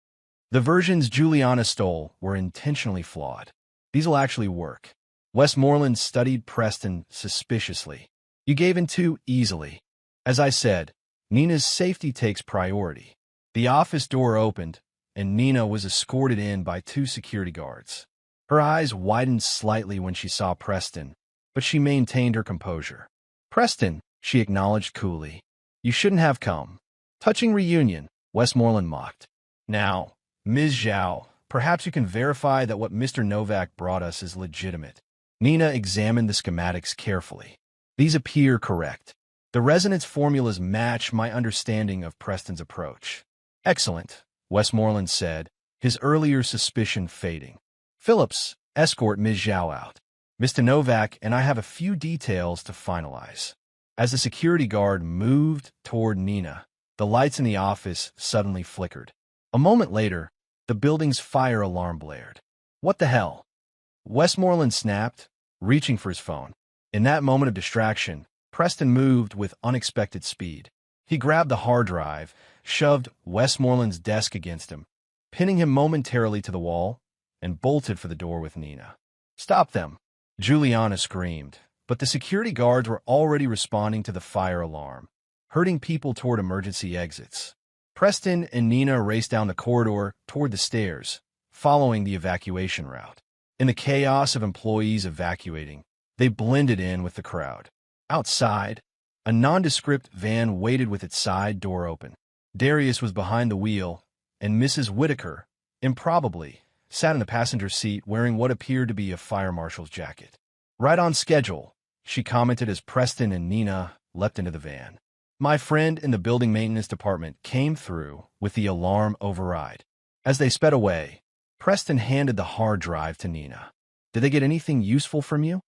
"The versions Juliana stole were intentionally flawed. These will actually work." Westmoreland studied Preston suspiciously. "You gave in too easily." "As I said, Nina's safety takes priority." The office door opened, and Nina was escorted in by 2 security guards. Her eyes widened slightly when she saw Preston, but she maintained her composure. "Preston," she acknowledged coolly. "You shouldn't have come." "Touching reunion," Westmoreland mocked. "Now, Ms. Zhao, perhaps you can verify that what Mr. Novak brought us is legitimate." Nina examined the schematics carefully. "These appear correct. The resonance formulas match my understanding of Preston's approach." "Excellent," Westmoreland said, his earlier suspicion fading. "Phillips, escort Ms. Zhao out. Mr. Novak and I have a few details to finalize." As the security guard moved toward Nina, the lights in the office suddenly flickered. A moment later, the building's fire alarm blared. "What the hell?" Westmoreland snapped, reaching for his phone. In that moment of distraction, Preston moved with unexpected speed. He grabbed the hard drive, shoved Westmoreland's desk against him, pinning him momentarily to the wall, and bolted for the door with Nina. "Stop them!" Juliana screamed, but the security guards were already responding to the fire alarm, herding people toward emergency exits. Preston and Nina raced down the corridor toward the stairs, following the evacuation route. In the chaos of employees evacuating, they blended in with the crowd. Outside, a nondescript van waited with its side door open. Darius was behind the wheel, and Mrs. Whitaker, improbably, sat in the passenger seat wearing what appeared to be a fire marshal's jacket. "Right on schedule," she commented as Preston and Nina leapt into the van. My friend in the building maintenance department came through with the alarm override. As they sped away, Preston handed the hard drive to Nina. "Did they get anything useful from you?"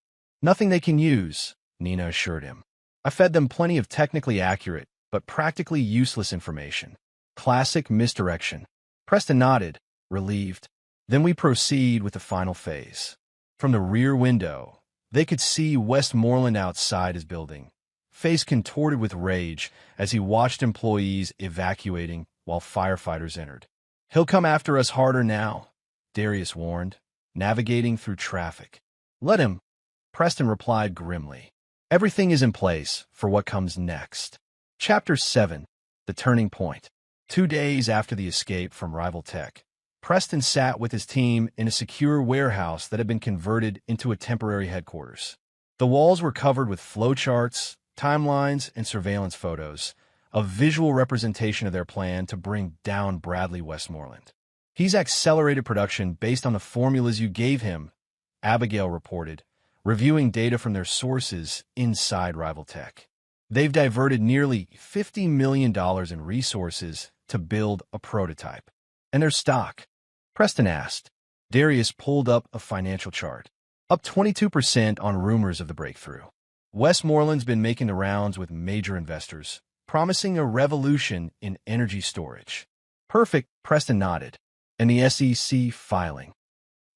"Nothing they can use," Nina assured him. "I fed them plenty of technically accurate, but practically useless information." Classic misdirection. Preston nodded, relieved. "Then we proceed with the final phase." From the rear window, they could see Westmoreland outside his building, face contorted with rage as he watched employees evacuating while firefighters entered. "He'll come after us harder now," Darius warned, navigating through traffic. "Let him," Preston replied grimly. "Everything is in place for what comes next." Chapter 7. The Turning Point. 2 days after the escape from rival tech, Preston sat with his team in a secure warehouse that had been converted into a temporary headquarters. The walls were covered with flowcharts, timelines, and surveillance photos, a visual representation of their plan to bring down Bradley Westmoreland. "He's accelerated production based on the formulas you gave him," Abigail reported, reviewing data from their sources inside rival tech. "They've diverted nearly $50 million in resources to build a prototype." "And their stock?" Preston asked. Darius pulled up a financial chart. "Up 22% on rumors of the breakthrough." Westmoreland's been making the rounds with major investors, promising a revolution in energy storage. "Perfect," Preston nodded. "And the SEC filing?"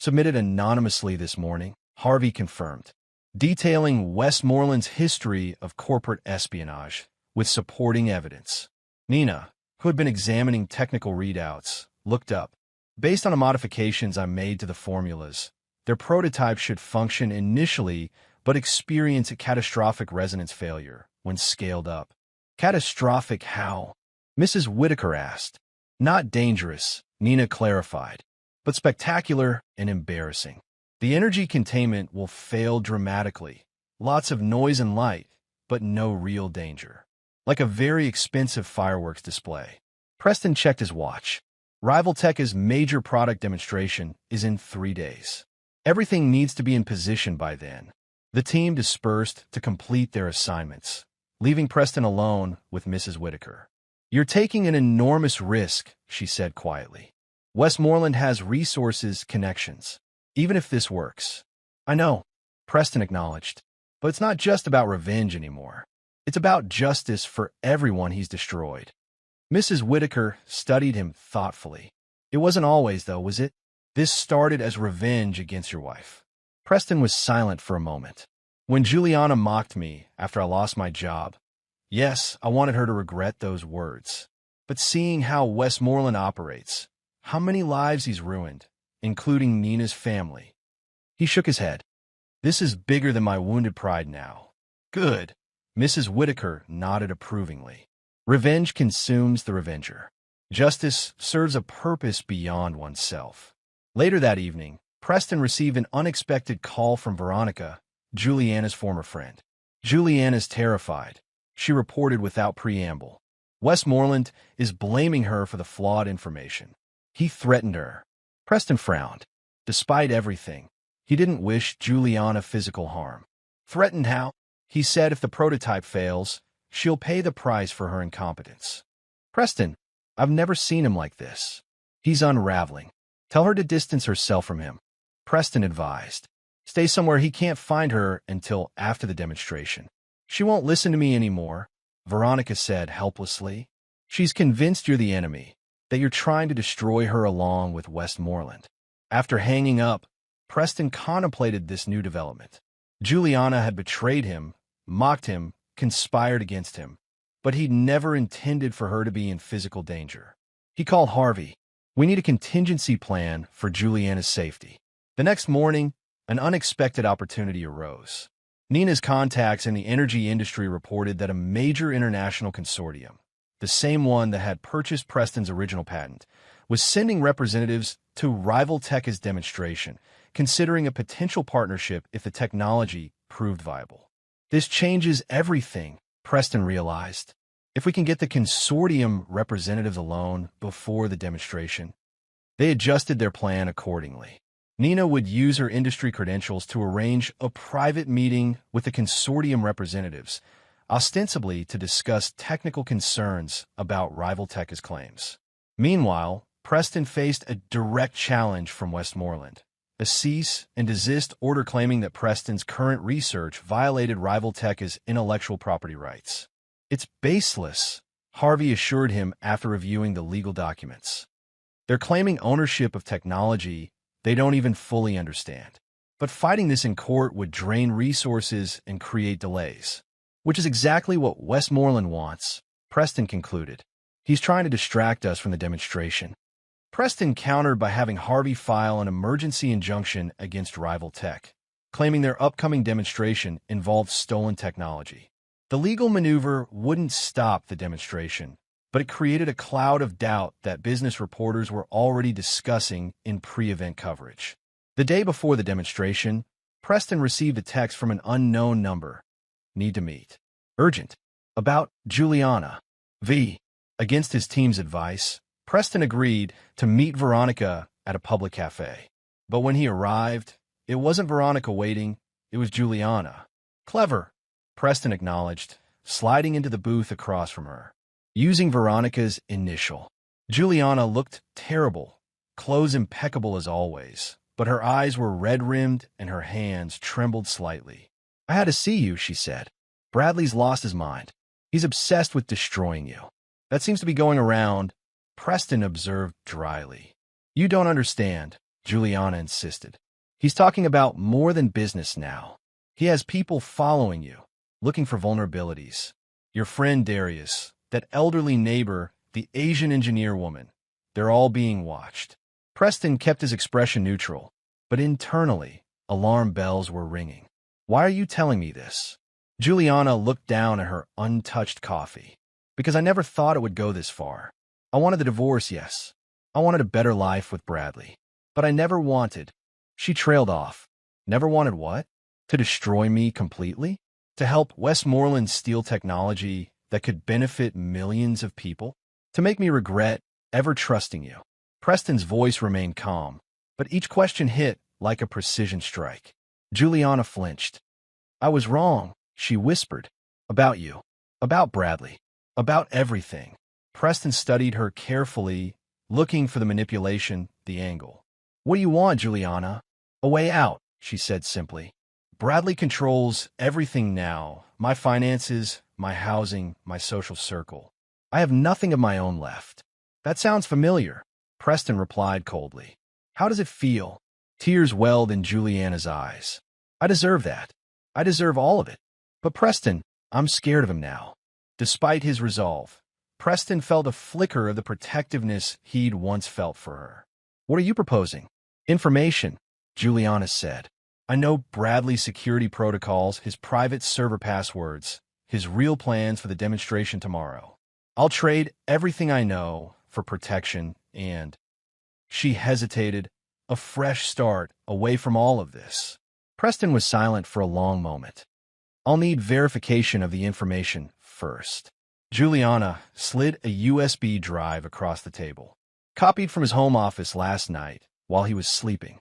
"Submitted anonymously this morning," Harvey confirmed, detailing Westmoreland's history of corporate espionage with supporting evidence. Nina, who had been examining technical readouts, looked up. "Based on the modifications I made to the formulas, their prototype should function initially but experience a catastrophic resonance failure when scaled up." "Catastrophic how?" Mrs. Whitaker asked. "Not dangerous," Nina clarified, "but spectacular and embarrassing. The energy containment will fail dramatically. Lots of noise and light, but no real danger. Like a very expensive fireworks display." Preston checked his watch. Rival Tech's major product demonstration is in 3 days. Everything needs to be in position by then. The team dispersed to complete their assignments, leaving Preston alone with Mrs. Whitaker. "You're taking an enormous risk," she said quietly. "Westmoreland has resources, connections. Even if this works." "I know," Preston acknowledged. "But it's not just about revenge anymore. It's about justice for everyone he's destroyed. Mrs. Whitaker studied him thoughtfully. It wasn't always, though, was it? This started as revenge against your wife. Preston was silent for a moment. When Juliana mocked me after I lost my job, yes, I wanted her to regret those words. But seeing how Westmoreland operates, how many lives he's ruined, including Nina's family, he shook his head. This is bigger than my wounded pride now. Good. Mrs. Whitaker nodded approvingly. Revenge consumes the revenger. Justice serves a purpose beyond oneself. Later that evening, Preston received an unexpected call from Veronica, Juliana's former friend. Juliana's terrified. She reported without preamble. Westmoreland is blaming her for the flawed information. He threatened her. Preston frowned. Despite everything, he didn't wish Juliana physical harm. Threatened how? He said if the prototype fails, she'll pay the price for her incompetence. Preston, I've never seen him like this. He's unraveling. Tell her to distance herself from him. Preston advised. Stay somewhere he can't find her until after the demonstration. She won't listen to me anymore, Veronica said helplessly. She's convinced you're the enemy, that you're trying to destroy her along with Westmoreland. After hanging up, Preston contemplated this new development. Juliana had betrayed him, mocked him, conspired against him, but he'd never intended for her to be in physical danger. He called Harvey. We need a contingency plan for Juliana's safety. The next morning, an unexpected opportunity arose. Nina's contacts in the energy industry reported that a major international consortium, the same one that had purchased Preston's original patent, was sending representatives to rival Tekka's demonstration, considering a potential partnership if the technology proved viable. This changes everything, Preston realized. If we can get the consortium representatives alone before the demonstration. They adjusted their plan accordingly. Nina would use her industry credentials to arrange a private meeting with the consortium representatives, ostensibly to discuss technical concerns about rival Tekka's claims. Meanwhile, Preston faced a direct challenge from Westmoreland, a cease and desist order claiming that Preston's current research violated rival Tekka's intellectual property rights. It's baseless, Harvey assured him after reviewing the legal documents. They're claiming ownership of technology they don't even fully understand. But fighting this in court would drain resources and create delays, which is exactly what Westmoreland wants, Preston concluded. He's trying to distract us from the demonstration. Preston countered by having Harvey file an emergency injunction against rival tech, claiming their upcoming demonstration involved stolen technology. The legal maneuver wouldn't stop the demonstration, but it created a cloud of doubt that business reporters were already discussing in pre-event coverage. The day before the demonstration, Preston received a text from an unknown number. Need to meet. Urgent. About Juliana. V. Against his team's advice, Preston agreed to meet Veronica at a public cafe. But when he arrived, it wasn't Veronica waiting, it was Juliana. Clever, Preston acknowledged, sliding into the booth across from her. Using Veronica's initial. Juliana looked terrible, clothes impeccable as always, but her eyes were red-rimmed and her hands trembled slightly. I had to see you, she said. Bradley's lost his mind. He's obsessed with destroying you. That seems to be going around, Preston observed dryly. You don't understand, Juliana insisted. He's talking about more than business now. He has people following you, looking for vulnerabilities. Your friend Darius, that elderly neighbor, the Asian engineer woman, they're all being watched. Preston kept his expression neutral, but internally, alarm bells were ringing. Why are you telling me this? Juliana looked down at her untouched coffee. Because I never thought it would go this far. I wanted the divorce, yes. I wanted a better life with Bradley. But I never wanted. She trailed off. Never wanted what? To destroy me completely? To help Westmoreland steal technology that could benefit millions of people? To make me regret ever trusting you? Preston's voice remained calm, but each question hit like a precision strike. Juliana flinched. I was wrong, she whispered. About you. About Bradley. About everything. Preston studied her carefully, looking for the manipulation, the angle. What do you want, Juliana? A way out, she said simply. Bradley controls everything now. My finances, my housing, my social circle. I have nothing of my own left. That sounds familiar, Preston replied coldly. How does it feel? Tears welled in Juliana's eyes. I deserve that. I deserve all of it. But Preston, I'm scared of him now. Despite his resolve, Preston felt a flicker of the protectiveness he'd once felt for her. What are you proposing? Information, Juliana said. I know Bradley's security protocols, his private server passwords, his real plans for the demonstration tomorrow. I'll trade everything I know for protection and... She hesitated, a fresh start away from all of this. Preston was silent for a long moment. I'll need verification of the information first. Juliana slid a USB drive across the table, copied from his home office last night while he was sleeping.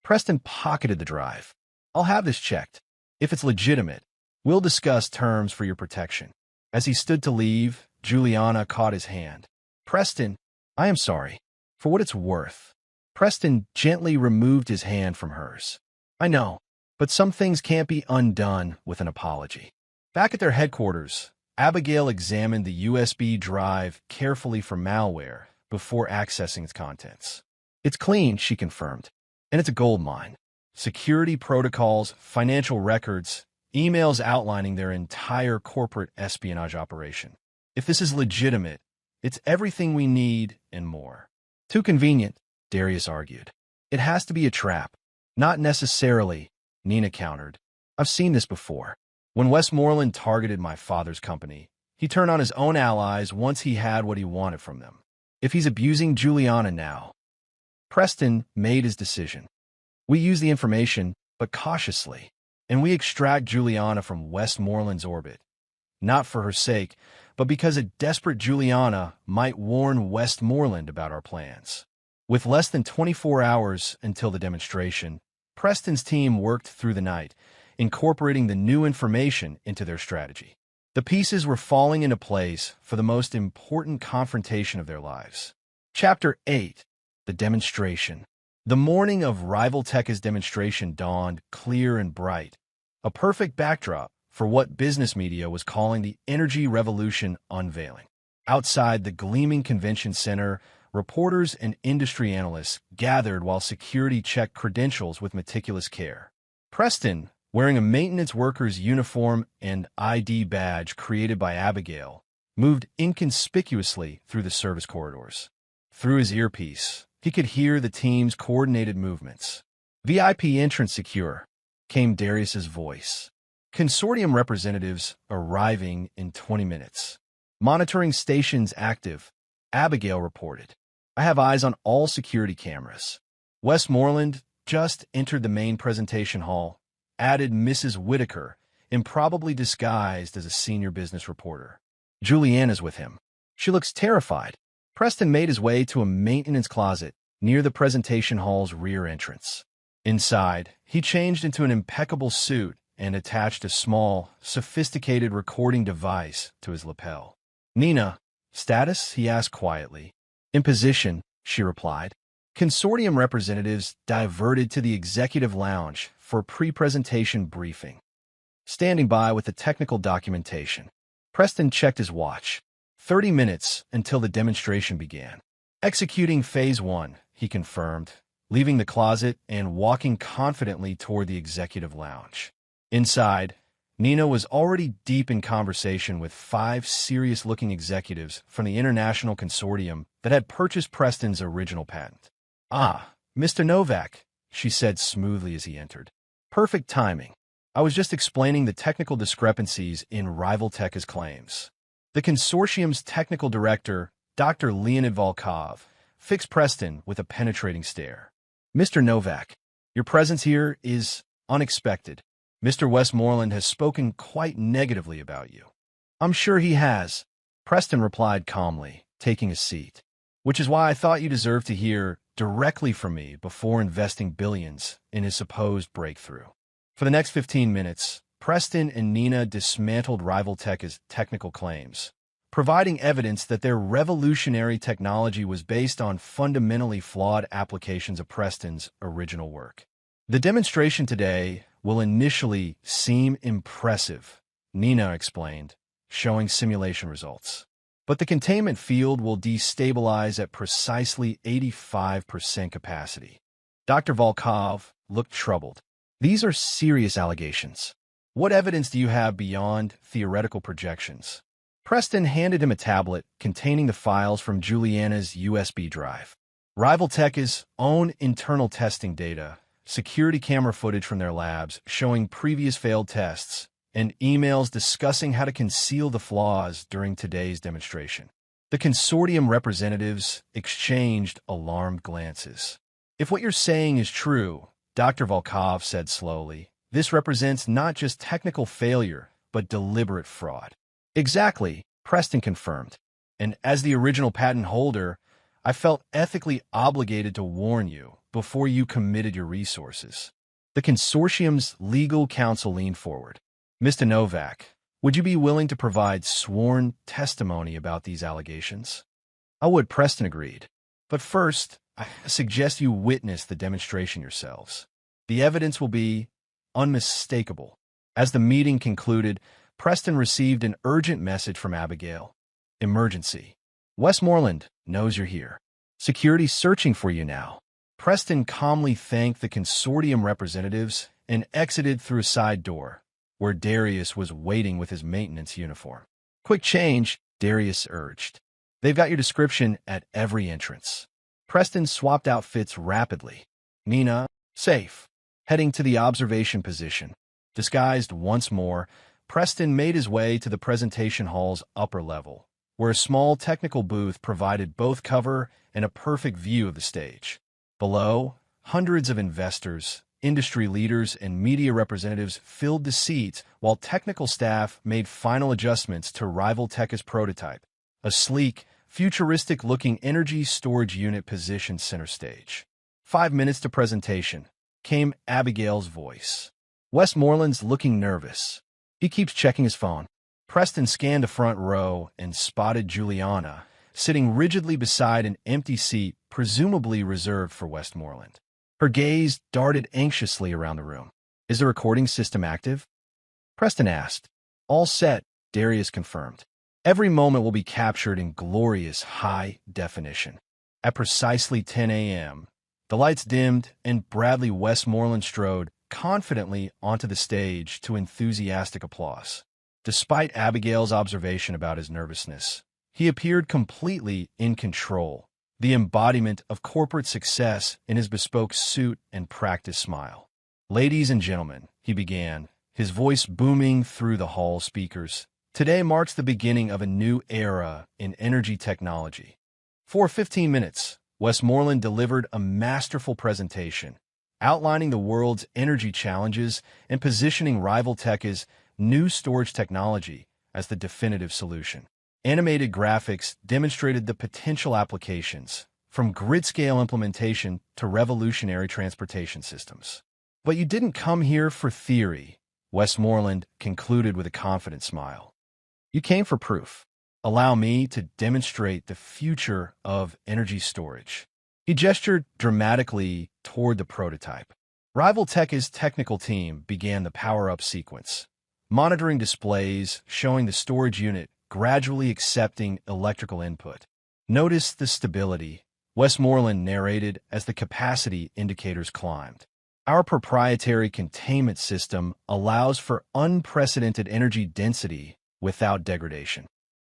Preston pocketed the drive. I'll have this checked. If it's legitimate, we'll discuss terms for your protection. As he stood to leave, Juliana caught his hand. Preston, I am sorry. For what it's worth. Preston gently removed his hand from hers. I know, but some things can't be undone with an apology. Back at their headquarters, Abigail examined the USB drive carefully for malware before accessing its contents. It's clean, she confirmed, and it's a gold mine. Security protocols, financial records, emails outlining their entire corporate espionage operation. If this is legitimate, it's everything we need and more. Too convenient, Darius argued. It has to be a trap. Not necessarily, Nina countered. I've seen this before. When Westmoreland targeted my father's company, he turned on his own allies once he had what he wanted from them. If he's abusing Juliana now... Preston made his decision. We use the information, but cautiously, and we extract Juliana from Westmoreland's orbit. Not for her sake, but because a desperate Juliana might warn Westmoreland about our plans. With less than 24 hours until the demonstration, Preston's team worked through the night, incorporating the new information into their strategy. The pieces were falling into place for the most important confrontation of their lives. Chapter 8. The Demonstration. The morning of Rivaltech's demonstration dawned clear and bright, a perfect backdrop for what business media was calling the Energy Revolution unveiling. Outside the gleaming convention center, reporters and industry analysts gathered while security checked credentials with meticulous care. Preston, wearing a maintenance worker's uniform and ID badge created by Abigail, moved inconspicuously through the service corridors. Through his earpiece, he could hear the team's coordinated movements. VIP entrance secure, came Darius's voice. Consortium representatives arriving in 20 minutes. Monitoring stations active, Abigail reported. I have eyes on all security cameras. Westmoreland just entered the main presentation hall, added Mrs. Whitaker, improbably disguised as a senior business reporter. Juliana's with him. She looks terrified. Preston made his way to a maintenance closet near the presentation hall's rear entrance. Inside, he changed into an impeccable suit and attached a small, sophisticated recording device to his lapel. Nina, status? He asked quietly. In position, she replied. Consortium representatives diverted to the executive lounge for pre-presentation briefing. Standing by with the technical documentation. Preston checked his watch. 30 minutes until the demonstration began. Executing Phase 1, he confirmed, leaving the closet and walking confidently toward the executive lounge. Inside, Nina was already deep in conversation with 5 serious-looking executives from the international consortium that had purchased Preston's original patent. Ah, Mr. Novak, she said smoothly as he entered. Perfect timing. I was just explaining the technical discrepancies in Rivaltech's claims. The consortium's technical director, Dr. Leonid Volkov, fixed Preston with a penetrating stare. Mr. Novak, your presence here is unexpected. Mr. Westmoreland has spoken quite negatively about you. I'm sure he has, Preston replied calmly, taking a seat. Which is why I thought you deserved to hear directly from me before investing billions in his supposed breakthrough. For the next 15 minutes, Preston and Nina dismantled Rivaltech's technical claims, providing evidence that their revolutionary technology was based on fundamentally flawed applications of Preston's original work. The demonstration today will initially seem impressive, Nina explained, showing simulation results. But the containment field will destabilize at precisely 85% capacity. Dr. Volkov looked troubled. These are serious allegations. What evidence do you have beyond theoretical projections? Preston handed him a tablet containing the files from Juliana's USB drive. Rivaltech's own internal testing data, security camera footage from their labs showing previous failed tests, and emails discussing how to conceal the flaws during today's demonstration. The consortium representatives exchanged alarmed glances. If what you're saying is true, Dr. Volkov said slowly, this represents not just technical failure, but deliberate fraud. Exactly, Preston confirmed. And as the original patent holder, I felt ethically obligated to warn you before you committed your resources. The consortium's legal counsel leaned forward. Mr. Novak, would you be willing to provide sworn testimony about these allegations? I would, Preston agreed. But first, I suggest you witness the demonstration yourselves. The evidence will be unmistakable. As the meeting concluded, Preston received an urgent message from Abigail. Emergency. Westmoreland knows you're here. Security's searching for you now. Preston calmly thanked the consortium representatives and exited through a side door, where Darius was waiting with his maintenance uniform. Quick change, Darius urged. They've got your description at every entrance. Preston swapped outfits rapidly. Nina, safe. Heading to the observation position. Disguised once more, Preston made his way to the presentation hall's upper level, where a small technical booth provided both cover and a perfect view of the stage. Below, hundreds of investors, industry leaders, and media representatives filled the seats while technical staff made final adjustments to Rivaltech's prototype, a sleek, futuristic-looking energy storage unit positioned center stage. 5 minutes to presentation, came Abigail's voice. Westmoreland's looking nervous. He keeps checking his phone. Preston scanned the front row and spotted Juliana, sitting rigidly beside an empty seat presumably reserved for Westmoreland. Her gaze darted anxiously around the room. Is the recording system active? Preston asked. All set, Darius confirmed. Every moment will be captured in glorious high definition. At precisely 10 a.m., the lights dimmed and Bradley Westmoreland strode confidently onto the stage to enthusiastic applause. Despite Abigail's observation about his nervousness, he appeared completely in control, the embodiment of corporate success in his bespoke suit and practiced smile. Ladies and gentlemen, he began, his voice booming through the hall speakers. Today marks the beginning of a new era in energy technology. For 15 minutes, Westmoreland delivered a masterful presentation, outlining the world's energy challenges and positioning Rivaltech's new storage technology as the definitive solution. Animated graphics demonstrated the potential applications, from grid-scale implementation to revolutionary transportation systems. But you didn't come here for theory, Westmoreland concluded with a confident smile. You came for proof. Allow me to demonstrate the future of energy storage. He gestured dramatically toward the prototype. Rivaltech's technical team began the power-up sequence, monitoring displays showing the storage unit gradually accepting electrical input. Notice the stability, Westmoreland narrated as the capacity indicators climbed. Our proprietary containment system allows for unprecedented energy density without degradation.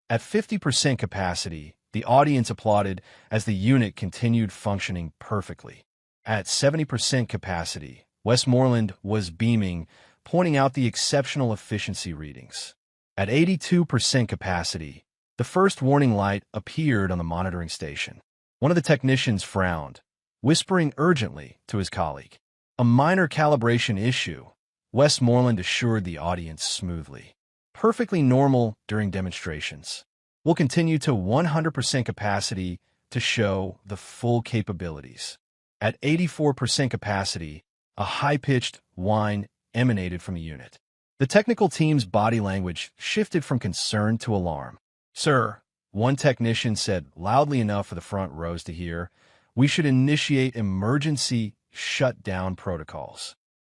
At 50% capacity, the audience applauded as the unit continued functioning perfectly. At 70% capacity, Westmoreland was beaming, pointing out the exceptional efficiency readings. At 82% capacity, the first warning light appeared on the monitoring station. One of the technicians frowned, whispering urgently to his colleague. A minor calibration issue, Westmoreland assured the audience smoothly. Perfectly normal during demonstrations. We'll continue to 100% capacity to show the full capabilities. At 84% capacity, a high-pitched whine emanated from the unit. The technical team's body language shifted from concern to alarm. Sir, one technician said loudly enough for the front rows to hear, we should initiate emergency shutdown protocols.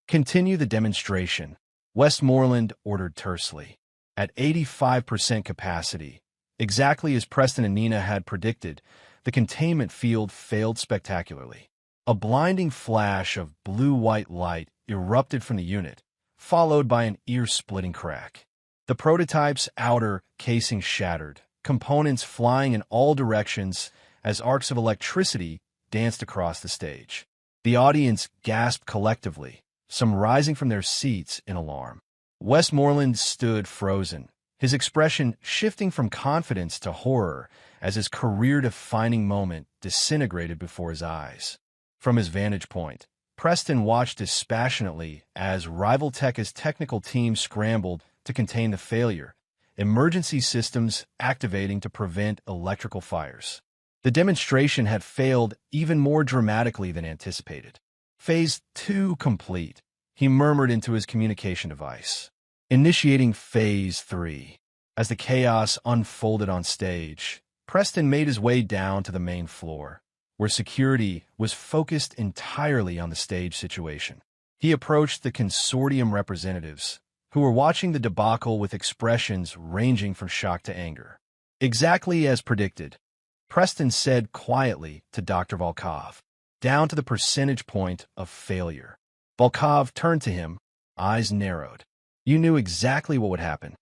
Continue the demonstration, Westmoreland ordered tersely. At 85% capacity, exactly as Preston and Nina had predicted, the containment field failed spectacularly. A blinding flash of blue-white light erupted from the unit, followed by an ear-splitting crack. The prototype's outer casing shattered, components flying in all directions as arcs of electricity danced across the stage. The audience gasped collectively, some rising from their seats in alarm. Westmoreland stood frozen, his expression shifting from confidence to horror as his career-defining moment disintegrated before his eyes. From his vantage point, Preston watched dispassionately as Rival Tech's technical team scrambled to contain the failure, emergency systems activating to prevent electrical fires. The demonstration had failed even more dramatically than anticipated. Phase 2 complete, he murmured into his communication device. Initiating Phase 3. As the chaos unfolded on stage, Preston made his way down to the main floor, where security was focused entirely on the stage situation. He approached the consortium representatives, who were watching the debacle with expressions ranging from shock to anger. Exactly as predicted, Preston said quietly to Dr. Volkov, down to the percentage point of failure. Volkov turned to him, eyes narrowed. You knew exactly what would happen.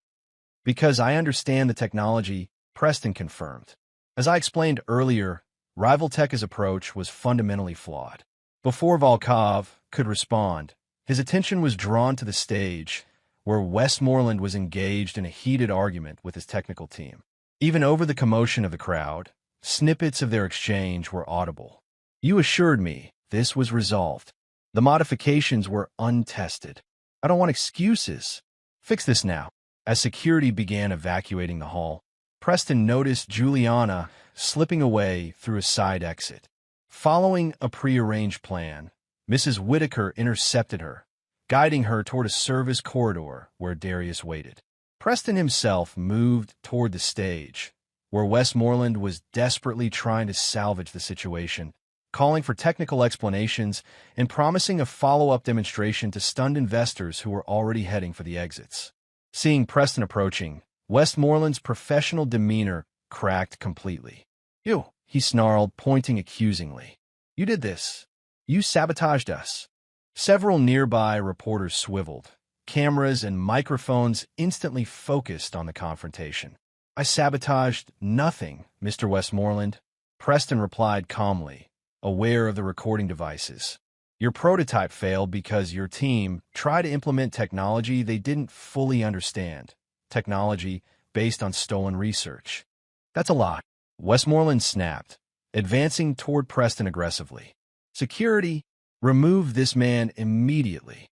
Because I understand the technology, Preston confirmed. As I explained earlier, Rival Tech's approach was fundamentally flawed. Before Volkov could respond, his attention was drawn to the stage, where Westmoreland was engaged in a heated argument with his technical team. Even over the commotion of the crowd, snippets of their exchange were audible. You assured me this was resolved. The modifications were untested. I don't want excuses. Fix this now. As security began evacuating the hall, Preston noticed Juliana slipping away through a side exit. Following a prearranged plan, Mrs. Whitaker intercepted her, guiding her toward a service corridor where Darius waited. Preston himself moved toward the stage, where Westmoreland was desperately trying to salvage the situation, calling for technical explanations and promising a follow-up demonstration to stunned investors who were already heading for the exits. Seeing Preston approaching, Westmoreland's professional demeanor cracked completely. You, he snarled, pointing accusingly. You did this. You sabotaged us. Several nearby reporters swiveled, cameras and microphones instantly focused on the confrontation. I sabotaged nothing, Mr. Westmoreland, Preston replied calmly, aware of the recording devices. Your prototype failed because your team tried to implement technology they didn't fully understand. Technology based on stolen research. That's a lie. Westmoreland snapped, advancing toward Preston aggressively. Security, remove this man immediately.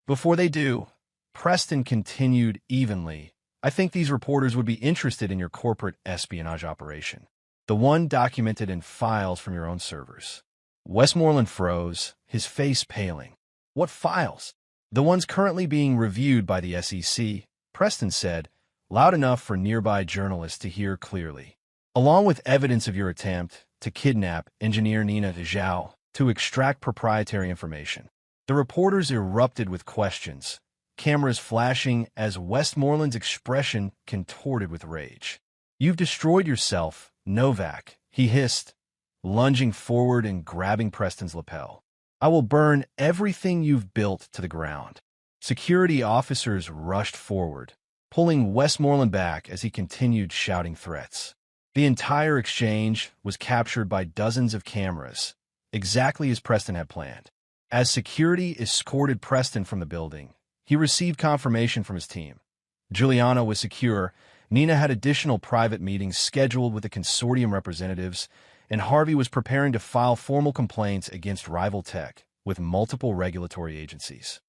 Before they do, Preston continued evenly. I think these reporters would be interested in your corporate espionage operation. The one documented in files from your own servers. Westmoreland froze, his face paling. What files? The ones currently being reviewed by the SEC, Preston said, loud enough for nearby journalists to hear clearly. Along with evidence of your attempt to kidnap engineer Nina Zhao to extract proprietary information. The reporters erupted with questions, cameras flashing as Westmoreland's expression contorted with rage. You've destroyed yourself, Novak, he hissed, lunging forward and grabbing Preston's lapel. I will burn everything you've built to the ground. Security officers rushed forward, pulling Westmoreland back as he continued shouting threats. The entire exchange was captured by dozens of cameras, exactly as Preston had planned. As security escorted Preston from the building, he received confirmation from his team. Juliana was secure, Nina had additional private meetings scheduled with the consortium representatives, and Harvey was preparing to file formal complaints against Rival Tech with multiple regulatory agencies.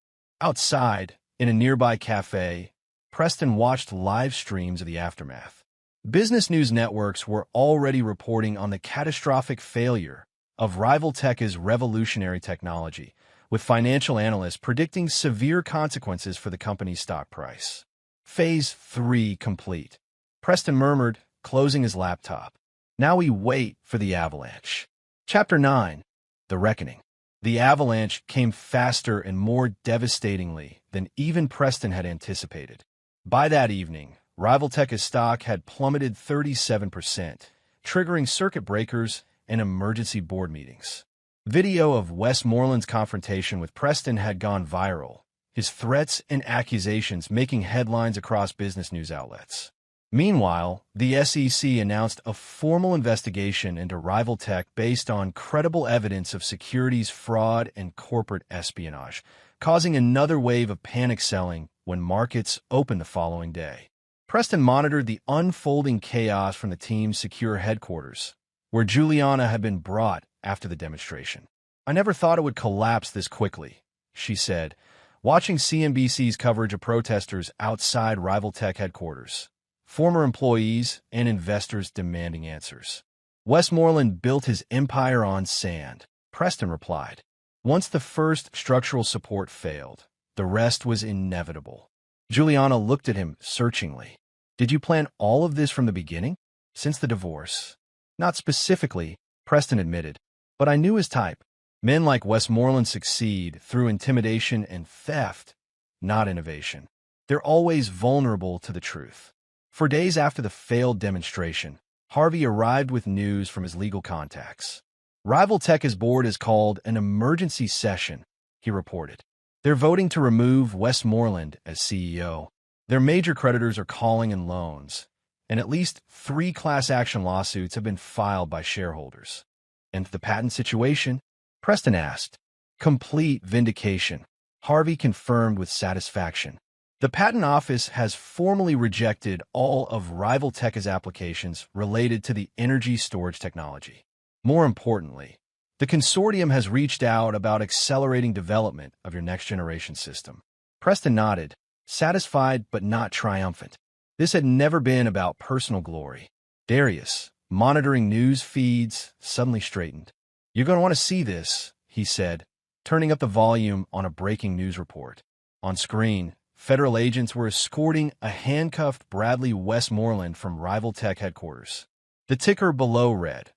Outside, in a nearby cafe, Preston watched live streams of the aftermath. Business news networks were already reporting on the catastrophic failure of Rival Tech's revolutionary technology, with financial analysts predicting severe consequences for the company's stock price. Phase 3 complete. Preston murmured, closing his laptop. Now we wait for the avalanche. Chapter 9. The Reckoning. The avalanche came faster and more devastatingly than even Preston had anticipated. By that evening, Rivaltech's stock had plummeted 37%, triggering circuit breakers and emergency board meetings. Video of Westmoreland's confrontation with Preston had gone viral, his threats and accusations making headlines across business news outlets. Meanwhile, the SEC announced a formal investigation into Rivaltech based on credible evidence of securities fraud and corporate espionage, causing another wave of panic selling when markets opened the following day. Preston monitored the unfolding chaos from the team's secure headquarters, where Juliana had been brought after the demonstration. "I never thought it would collapse this quickly," she said, watching CNBC's coverage of protesters outside Rivaltech headquarters, former employees and investors demanding answers. "Westmoreland built his empire on sand," Preston replied. "Once the first structural support failed, the rest was inevitable." Juliana looked at him searchingly. "Did you plan all of this from the beginning? Since the divorce?" "Not specifically," Preston admitted, "but I knew his type. Men like Westmoreland succeed through intimidation and theft, not innovation. They're always vulnerable to the truth." For days after the failed demonstration, Harvey arrived with news from his legal contacts. "Rivaltech's board has called an emergency session," he reported. "They're voting to remove Westmoreland as CEO. Their major creditors are calling in loans, and at least 3 class action lawsuits have been filed by shareholders." "And the patent situation?" Preston asked. "Complete vindication," Harvey confirmed with satisfaction. "The Patent Office has formally rejected all of Rivaltech's applications related to the energy storage technology. More importantly, the consortium has reached out about accelerating development of your next-generation system." Preston nodded, satisfied but not triumphant. This had never been about personal glory. Darius, monitoring news feeds, suddenly straightened. "You're going to want to see this," he said, turning up the volume on a breaking news report. On screen, federal agents were escorting a handcuffed Bradley Westmoreland from Rivaltech headquarters. The ticker below read,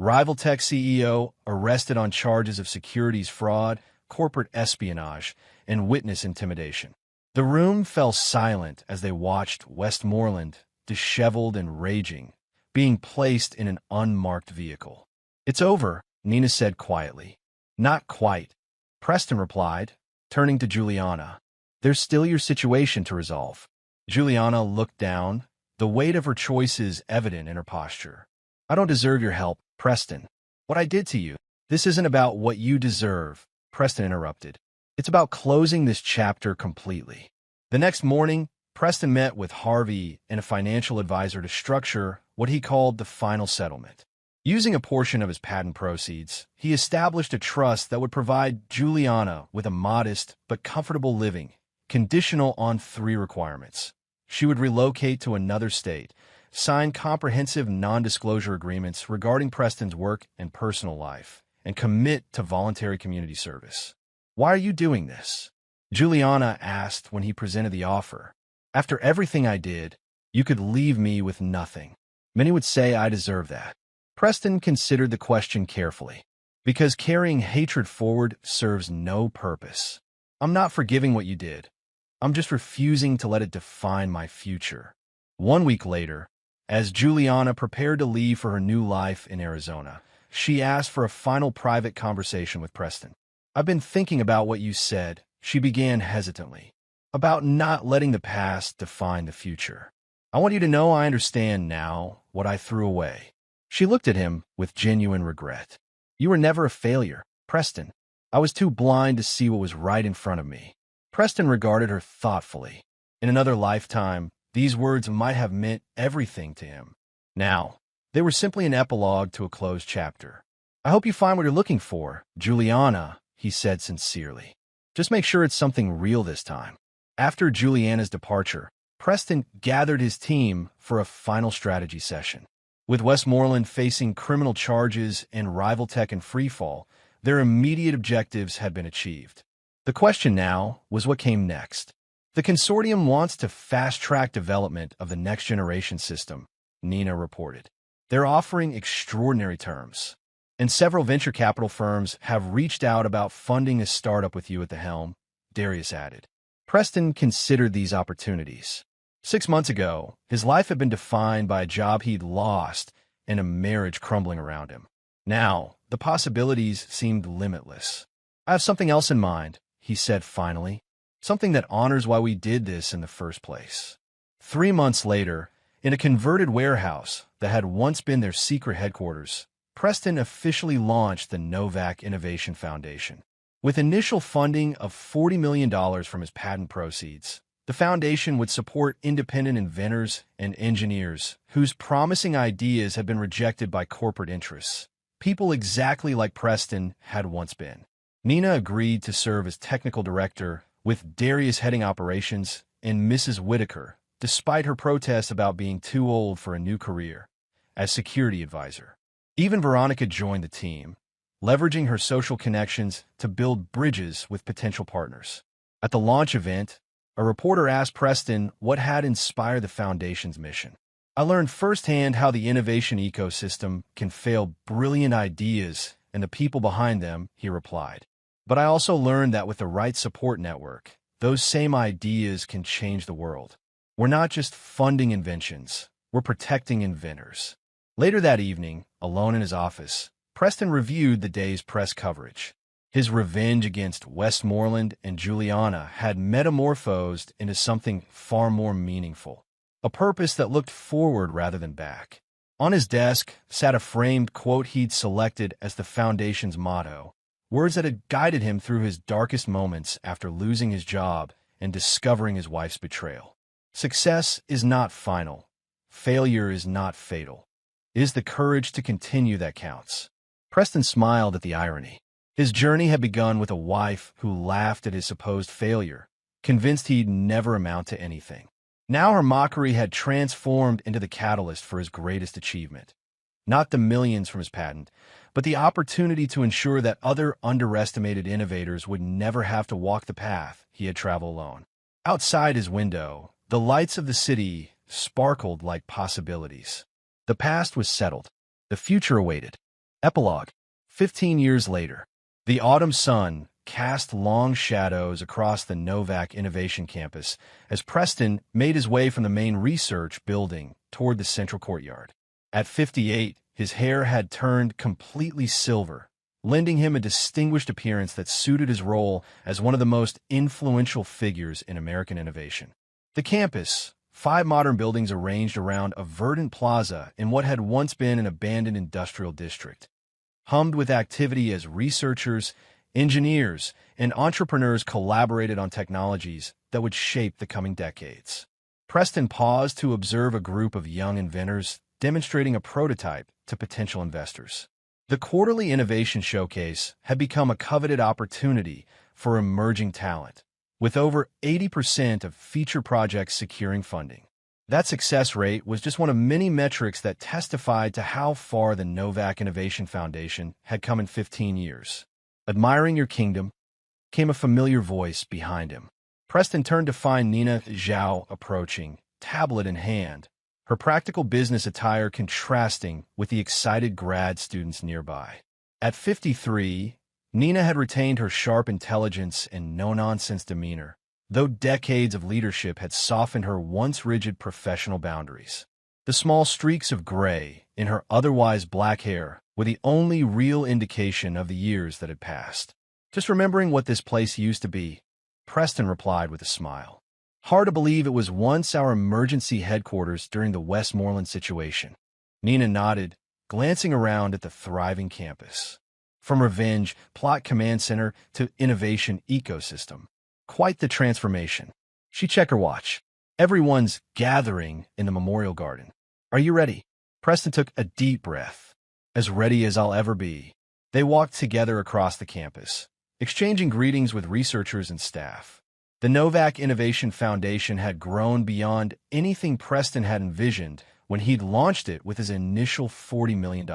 "Rivaltech CEO arrested on charges of securities fraud, corporate espionage, and witness intimidation." The room fell silent as they watched Westmoreland, disheveled and raging, being placed in an unmarked vehicle. "It's over," Nina said quietly. "Not quite," Preston replied, turning to Juliana. "There's still your situation to resolve." Juliana looked down, the weight of her choices evident in her posture. "I don't deserve your help, Preston. What I did to you." "This isn't about what you deserve," Preston interrupted. "It's about closing this chapter completely." The next morning, Preston met with Harvey and a financial advisor to structure what he called the final settlement. Using a portion of his patent proceeds, he established a trust that would provide Juliana with a modest but comfortable living, conditional on 3 requirements. She would relocate to another state, sign comprehensive non-disclosure agreements regarding Preston's work and personal life, and commit to voluntary community service. "Why are you doing this?" Juliana asked when he presented the offer. "After everything I did, you could leave me with nothing. Many would say I deserve that." Preston considered the question carefully. "Because carrying hatred forward serves no purpose. I'm not forgiving what you did. I'm just refusing to let it define my future." 1 week later, as Juliana prepared to leave for her new life in Arizona, she asked for a final private conversation with Preston. "I've been thinking about what you said," she began hesitantly, "about not letting the past define the future. I want you to know I understand now what I threw away." She looked at him with genuine regret. "You were never a failure, Preston. I was too blind to see what was right in front of me." Preston regarded her thoughtfully. In another lifetime, these words might have meant everything to him. Now, they were simply an epilogue to a closed chapter. "I hope you find what you're looking for, Juliana," he said sincerely. "Just make sure it's something real this time." After Juliana's departure, Preston gathered his team for a final strategy session. With Westmoreland facing criminal charges and Rivaltech in freefall, their immediate objectives had been achieved. The question now was what came next. "The consortium wants to fast-track development of the next-generation system," Nina reported. "They're offering extraordinary terms, and several venture capital firms have reached out about funding a startup with you at the helm," Darius added. Preston considered these opportunities. 6 months ago, his life had been defined by a job he'd lost and a marriage crumbling around him. Now, the possibilities seemed limitless. "I have something else in mind," he said finally. "Something that honors why we did this in the first place." 3 months later, in a converted warehouse that had once been their secret headquarters, Preston officially launched the Novak Innovation Foundation. With initial funding of $40 million from his patent proceeds, the foundation would support independent inventors and engineers whose promising ideas had been rejected by corporate interests, people exactly like Preston had once been. Nina agreed to serve as technical director, with Darius heading operations and Mrs. Whitaker, despite her protests about being too old for a new career, as security advisor. Even Veronica joined the team, leveraging her social connections to build bridges with potential partners. At the launch event, a reporter asked Preston what had inspired the foundation's mission. "I learned firsthand how the innovation ecosystem can fail brilliant ideas and the people behind them," he replied. "But I also learned that with the right support network, those same ideas can change the world. We're not just funding inventions, we're protecting inventors." Later that evening, alone in his office, Preston reviewed the day's press coverage. His revenge against Westmoreland and Juliana had metamorphosed into something far more meaningful, a purpose that looked forward rather than back. On his desk sat a framed quote he'd selected as the foundation's motto, words that had guided him through his darkest moments after losing his job and discovering his wife's betrayal. "Success is not final. Failure is not fatal. It is the courage to continue that counts." Preston smiled at the irony. His journey had begun with a wife who laughed at his supposed failure, convinced he'd never amount to anything. Now her mockery had transformed into the catalyst for his greatest achievement. Not the millions from his patent, but the opportunity to ensure that other underestimated innovators would never have to walk the path he had traveled alone. Outside his window, the lights of the city sparkled like possibilities. The past was settled. The future awaited. Epilogue. 15 years later, the autumn sun cast long shadows across the Novak Innovation Campus as Preston made his way from the main research building toward the central courtyard. At 58, his hair had turned completely silver, lending him a distinguished appearance that suited his role as one of the most influential figures in American innovation. The campus, 5 modern buildings arranged around a verdant plaza in what had once been an abandoned industrial district, hummed with activity as researchers, engineers, and entrepreneurs collaborated on technologies that would shape the coming decades. Preston paused to observe a group of young inventors demonstrating a prototype to potential investors. The quarterly innovation showcase had become a coveted opportunity for emerging talent, with over 80% of feature projects securing funding. That success rate was just one of many metrics that testified to how far the Novak Innovation Foundation had come in 15 years. "Admiring your kingdom," came a familiar voice behind him. Preston turned to find Nina Zhao approaching, tablet in hand, her practical business attire contrasting with the excited grad students nearby. At 53, Nina had retained her sharp intelligence and no-nonsense demeanor, though decades of leadership had softened her once rigid professional boundaries. The small streaks of gray in her otherwise black hair were the only real indication of the years that had passed. "Just remembering what this place used to be," Preston replied with a smile. "Hard to believe it was once our emergency headquarters during the Westmoreland situation." Nina nodded, glancing around at the thriving campus. From revenge, plot command center to innovation ecosystem. Quite the transformation. She checked her watch. "Everyone's gathering in the memorial garden. Are you ready?" Preston took a deep breath. "As ready as I'll ever be." They walked together across the campus, exchanging greetings with researchers and staff. The Novak Innovation Foundation had grown beyond anything Preston had envisioned when he'd launched it with his initial $40 million.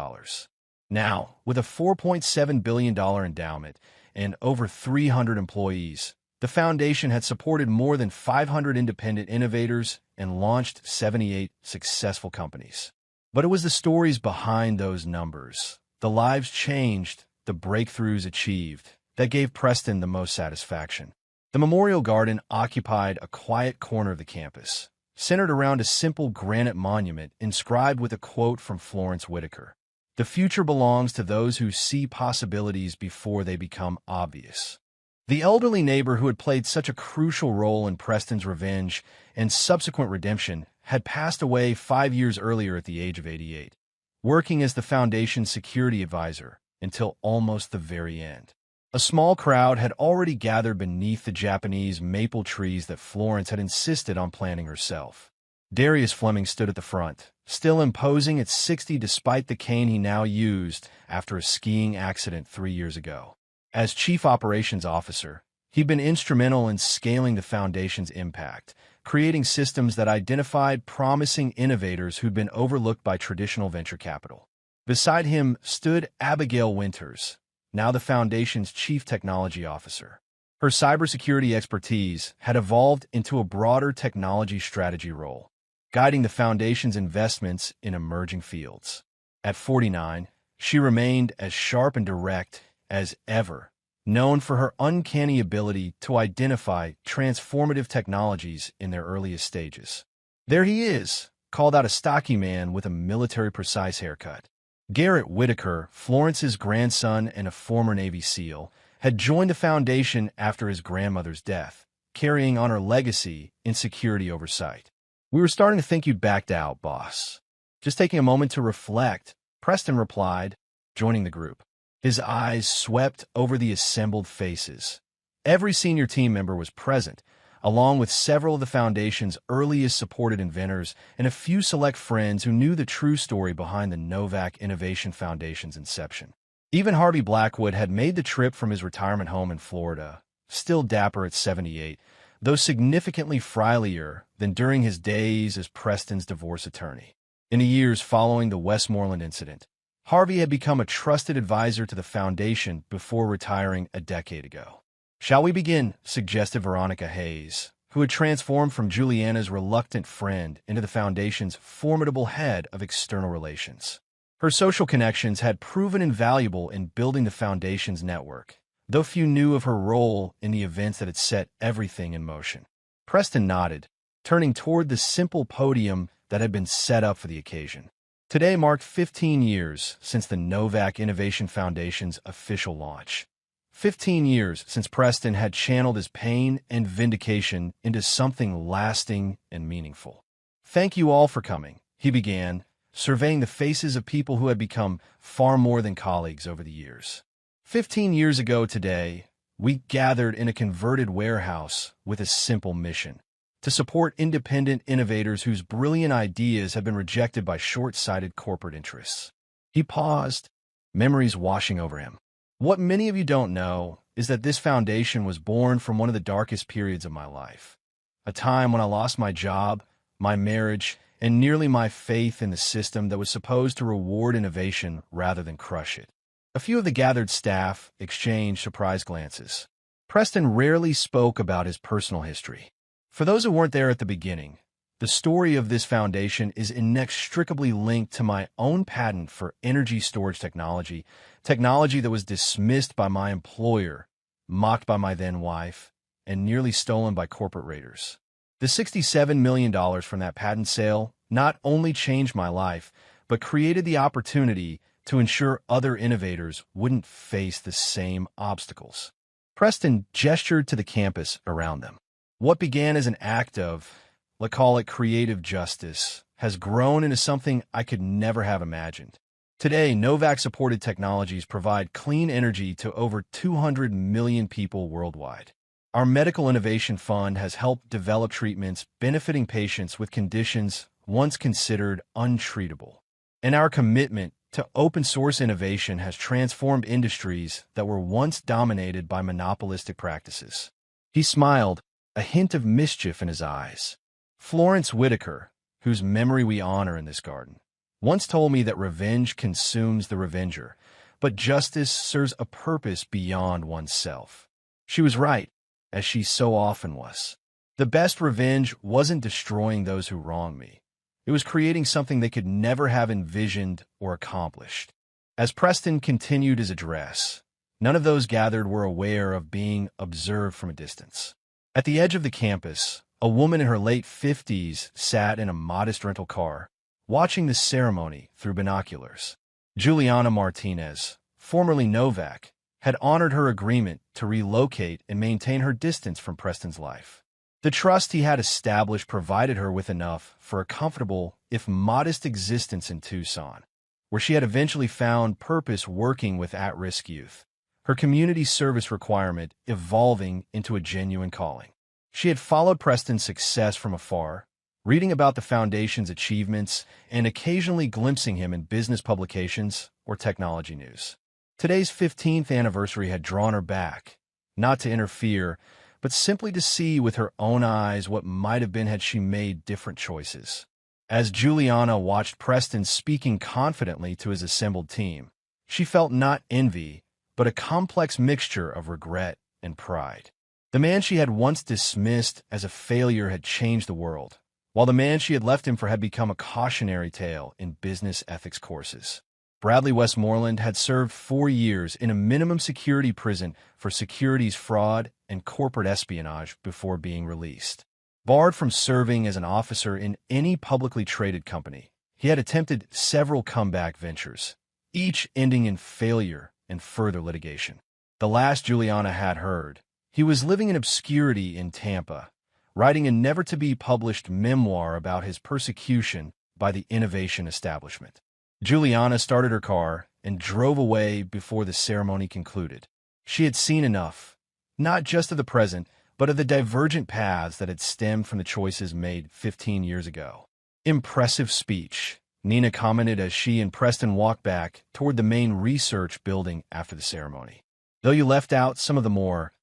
Now, with a $4.7 billion endowment and over 300 employees, the foundation had supported more than 500 independent innovators and launched 78 successful companies. But it was the stories behind those numbers, the lives changed, the breakthroughs achieved, that gave Preston the most satisfaction. The Memorial Garden occupied a quiet corner of the campus, centered around a simple granite monument inscribed with a quote from Florence Whitaker. "The future belongs to those who see possibilities before they become obvious." The elderly neighbor who had played such a crucial role in Preston's revenge and subsequent redemption had passed away 5 years earlier at the age of 88, working as the Foundation's security advisor until almost the very end. A small crowd had already gathered beneath the Japanese maple trees that Florence had insisted on planting herself. Darius Fleming stood at the front, still imposing at 60 despite the cane he now used after a skiing accident 3 years ago. As Chief Operations Officer, he'd been instrumental in scaling the Foundation's impact, creating systems that identified promising innovators who'd been overlooked by traditional venture capital. Beside him stood Abigail Winters, now the Foundation's Chief Technology Officer. Her cybersecurity expertise had evolved into a broader technology strategy role, guiding the Foundation's investments in emerging fields. At 49, she remained as sharp and direct as ever, known for her uncanny ability to identify transformative technologies in their earliest stages. "There he is," called out a stocky man with a military-precise haircut. Garrett Whitaker, Florence's grandson and a former Navy SEAL, had joined the Foundation after his grandmother's death, carrying on her legacy in security oversight. "We were starting to think you'd backed out, boss." "Just taking a moment to reflect," Preston replied, joining the group. His eyes swept over the assembled faces. Every senior team member was present, along with several of the Foundation's earliest supported inventors and a few select friends who knew the true story behind the Novak Innovation Foundation's inception. Even Harvey Blackwood had made the trip from his retirement home in Florida, still dapper at 78, though significantly frilier than during his days as Preston's divorce attorney. In the years following the Westmoreland incident, Harvey had become a trusted advisor to the Foundation before retiring a decade ago. "Shall we begin?" suggested Veronica Hayes, who had transformed from Juliana's reluctant friend into the Foundation's formidable head of external relations. Her social connections had proven invaluable in building the Foundation's network, though few knew of her role in the events that had set everything in motion. Preston nodded, turning toward the simple podium that had been set up for the occasion. Today marked 15 years since the Novak Innovation Foundation's official launch. 15 years since Preston had channeled his pain and vindication into something lasting and meaningful. "Thank you all for coming," he began, surveying the faces of people who had become far more than colleagues over the years. 15 years ago today, we gathered in a converted warehouse with a simple mission: to support independent innovators whose brilliant ideas have been rejected by short-sighted corporate interests. He paused, memories washing over him. "What many of you don't know is that this foundation was born from one of the darkest periods of my life. A time when I lost my job, my marriage, and nearly my faith in the system that was supposed to reward innovation rather than crush it." A few of the gathered staff exchanged surprised glances. Preston rarely spoke about his personal history. For those who weren't there at the beginning, the story of this foundation is inextricably linked to my own patent for energy storage technology that was dismissed by my employer, mocked by my then-wife, and nearly stolen by corporate raiders. The $67 million from that patent sale not only changed my life, but created the opportunity to ensure other innovators wouldn't face the same obstacles. Preston gestured to the campus around them. What began as an act of, let's call it creative justice, has grown into something I could never have imagined. Today, Novak-supported technologies provide clean energy to over 200 million people worldwide. Our Medical Innovation Fund has helped develop treatments benefiting patients with conditions once considered untreatable. And our commitment to open-source innovation has transformed industries that were once dominated by monopolistic practices. He smiled, a hint of mischief in his eyes. Florence Whitaker, whose memory we honor in this garden, once told me that revenge consumes the revenger, but justice serves a purpose beyond oneself. She was right, as she so often was. The best revenge wasn't destroying those who wronged me. It was creating something they could never have envisioned or accomplished. As Preston continued his address, none of those gathered were aware of being observed from a distance. At the edge of the campus, A woman in her late 50s sat in a modest rental car, watching the ceremony through binoculars. Juliana Martinez, formerly Novak, had honored her agreement to relocate and maintain her distance from Preston's life. The trust he had established provided her with enough for a comfortable, if modest, existence in Tucson, where she had eventually found purpose working with at-risk youth, her community service requirement evolving into a genuine calling. She had followed Preston's success from afar, reading about the Foundation's achievements and occasionally glimpsing him in business publications or technology news. Today's 15th anniversary had drawn her back, not to interfere, but simply to see with her own eyes what might have been had she made different choices. As Juliana watched Preston speaking confidently to his assembled team, she felt not envy, but a complex mixture of regret and pride. The man she had once dismissed as a failure had changed the world, while the man she had left him for had become a cautionary tale in business ethics courses. Bradley Westmoreland had served 4 years in a minimum security prison for securities fraud and corporate espionage before being released. Barred from serving as an officer in any publicly traded company, he had attempted several comeback ventures, each ending in failure and further litigation. The last Juliana had heard, he was living in obscurity in Tampa, writing a never-to-be-published memoir about his persecution by the innovation establishment. Juliana started her car and drove away before the ceremony concluded. She had seen enough, not just of the present, but of the divergent paths that had stemmed from the choices made 15 years ago. Impressive speech, Nina commented as she and Preston walked back toward the main research building after the ceremony. Though you left out some of the more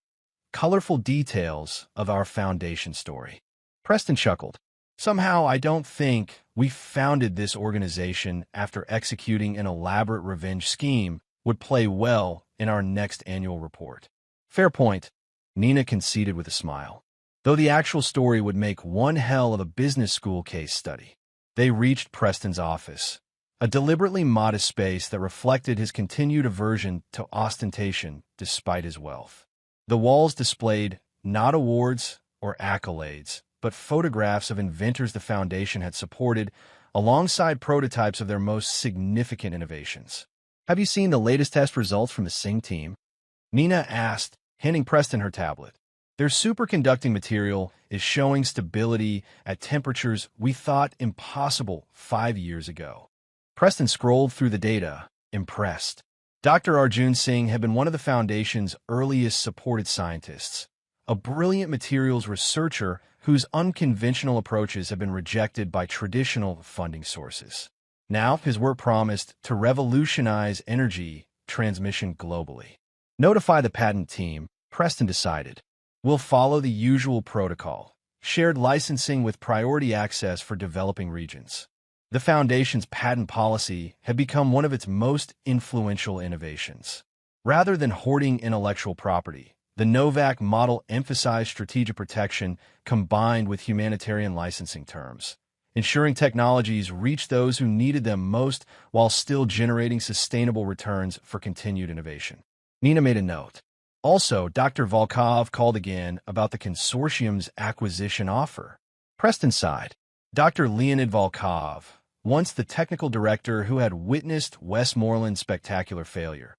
colorful details of our foundation story. Preston chuckled. Somehow I don't think we founded this organization after executing an elaborate revenge scheme would play well in our next annual report. Fair point, Nina conceded with a smile. Though the actual story would make one hell of a business school case study. They reached Preston's office, a deliberately modest space that reflected his continued aversion to ostentation despite his wealth. The walls displayed not awards or accolades, but photographs of inventors the Foundation had supported alongside prototypes of their most significant innovations. Have you seen the latest test results from the Sing team? Nina asked, handing Preston her tablet. Their superconducting material is showing stability at temperatures we thought impossible 5 years ago. Preston scrolled through the data, impressed. Dr. Arjun Singh had been one of the Foundation's earliest supported scientists, a brilliant materials researcher whose unconventional approaches have been rejected by traditional funding sources. Now, his work promised to revolutionize energy transmission globally. Notify the patent team, Preston decided. We'll follow the usual protocol, shared licensing with priority access for developing regions. The Foundation's patent policy had become one of its most influential innovations. Rather than hoarding intellectual property, the Novak model emphasized strategic protection combined with humanitarian licensing terms, ensuring technologies reach those who needed them most while still generating sustainable returns for continued innovation. Nina made a note. Also, Dr. Volkov called again about the consortium's acquisition offer. Preston sighed. Dr. Leonid Volkov, once the technical director who had witnessed Westmoreland's spectacular failure,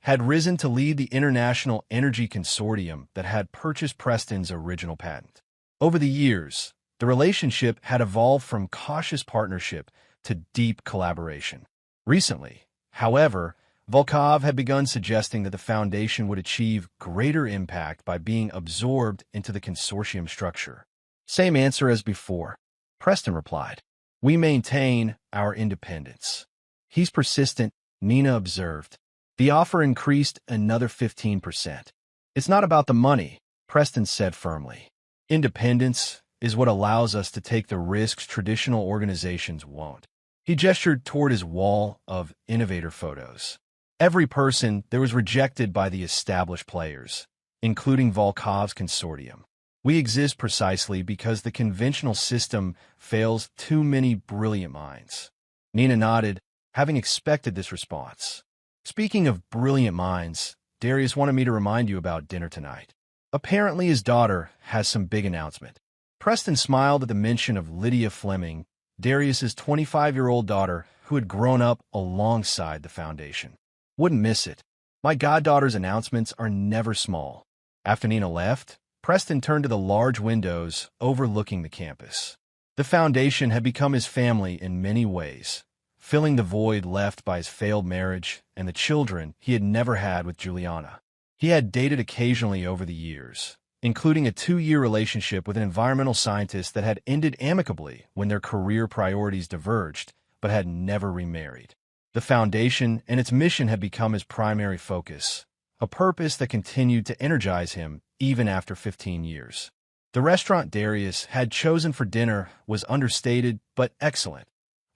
had risen to lead the international energy consortium that had purchased Preston's original patent. Over the years, the relationship had evolved from cautious partnership to deep collaboration. Recently, however, Volkov had begun suggesting that the Foundation would achieve greater impact by being absorbed into the consortium structure. Same answer as before, Preston replied. We maintain our independence. He's persistent, Nina observed. The offer increased another 15%. It's not about the money, Preston said firmly. Independence is what allows us to take the risks traditional organizations won't. He gestured toward his wall of innovator photos. Every person there was rejected by the established players, including Volkov's consortium. We exist precisely because the conventional system fails too many brilliant minds. Nina nodded, having expected this response. Speaking of brilliant minds, Darius wanted me to remind you about dinner tonight. Apparently his daughter has some big announcement. Preston smiled at the mention of Lydia Fleming, Darius's 25-year-old daughter who had grown up alongside the foundation. Wouldn't miss it. My goddaughter's announcements are never small. After Nina left, Preston turned to the large windows overlooking the campus. The foundation had become his family in many ways, filling the void left by his failed marriage and the children he had never had with Juliana. He had dated occasionally over the years, including a 2-year relationship with an environmental scientist that had ended amicably when their career priorities diverged, but had never remarried. The foundation and its mission had become his primary focus, a purpose that continued to energize him even after 15 years. The restaurant Darius had chosen for dinner was understated but excellent,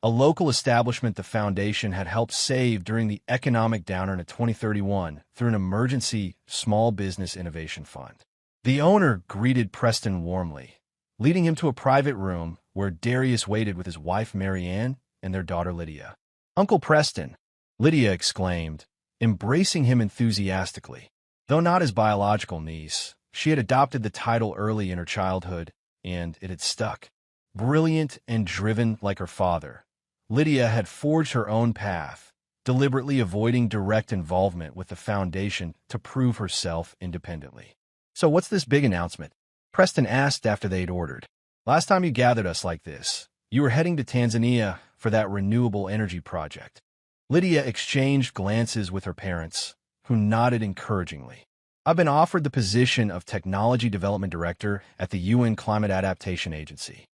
a local establishment the foundation had helped save during the economic downturn of 2031 through an emergency small business innovation fund. The owner greeted Preston warmly, leading him to a private room where Darius waited with his wife Marianne and their daughter Lydia. "Uncle Preston," Lydia exclaimed, embracing him enthusiastically. Though not his biological niece, she had adopted the title early in her childhood, and it had stuck. Brilliant and driven like her father, Lydia had forged her own path, deliberately avoiding direct involvement with the foundation to prove herself independently. "So what's this big announcement?" Preston asked after they'd ordered. "Last time you gathered us like this, you were heading to Tanzania for that renewable energy project." Lydia exchanged glances with her parents, who nodded encouragingly. "I've been offered the position of Technology Development Director at the UN Climate Adaptation Agency."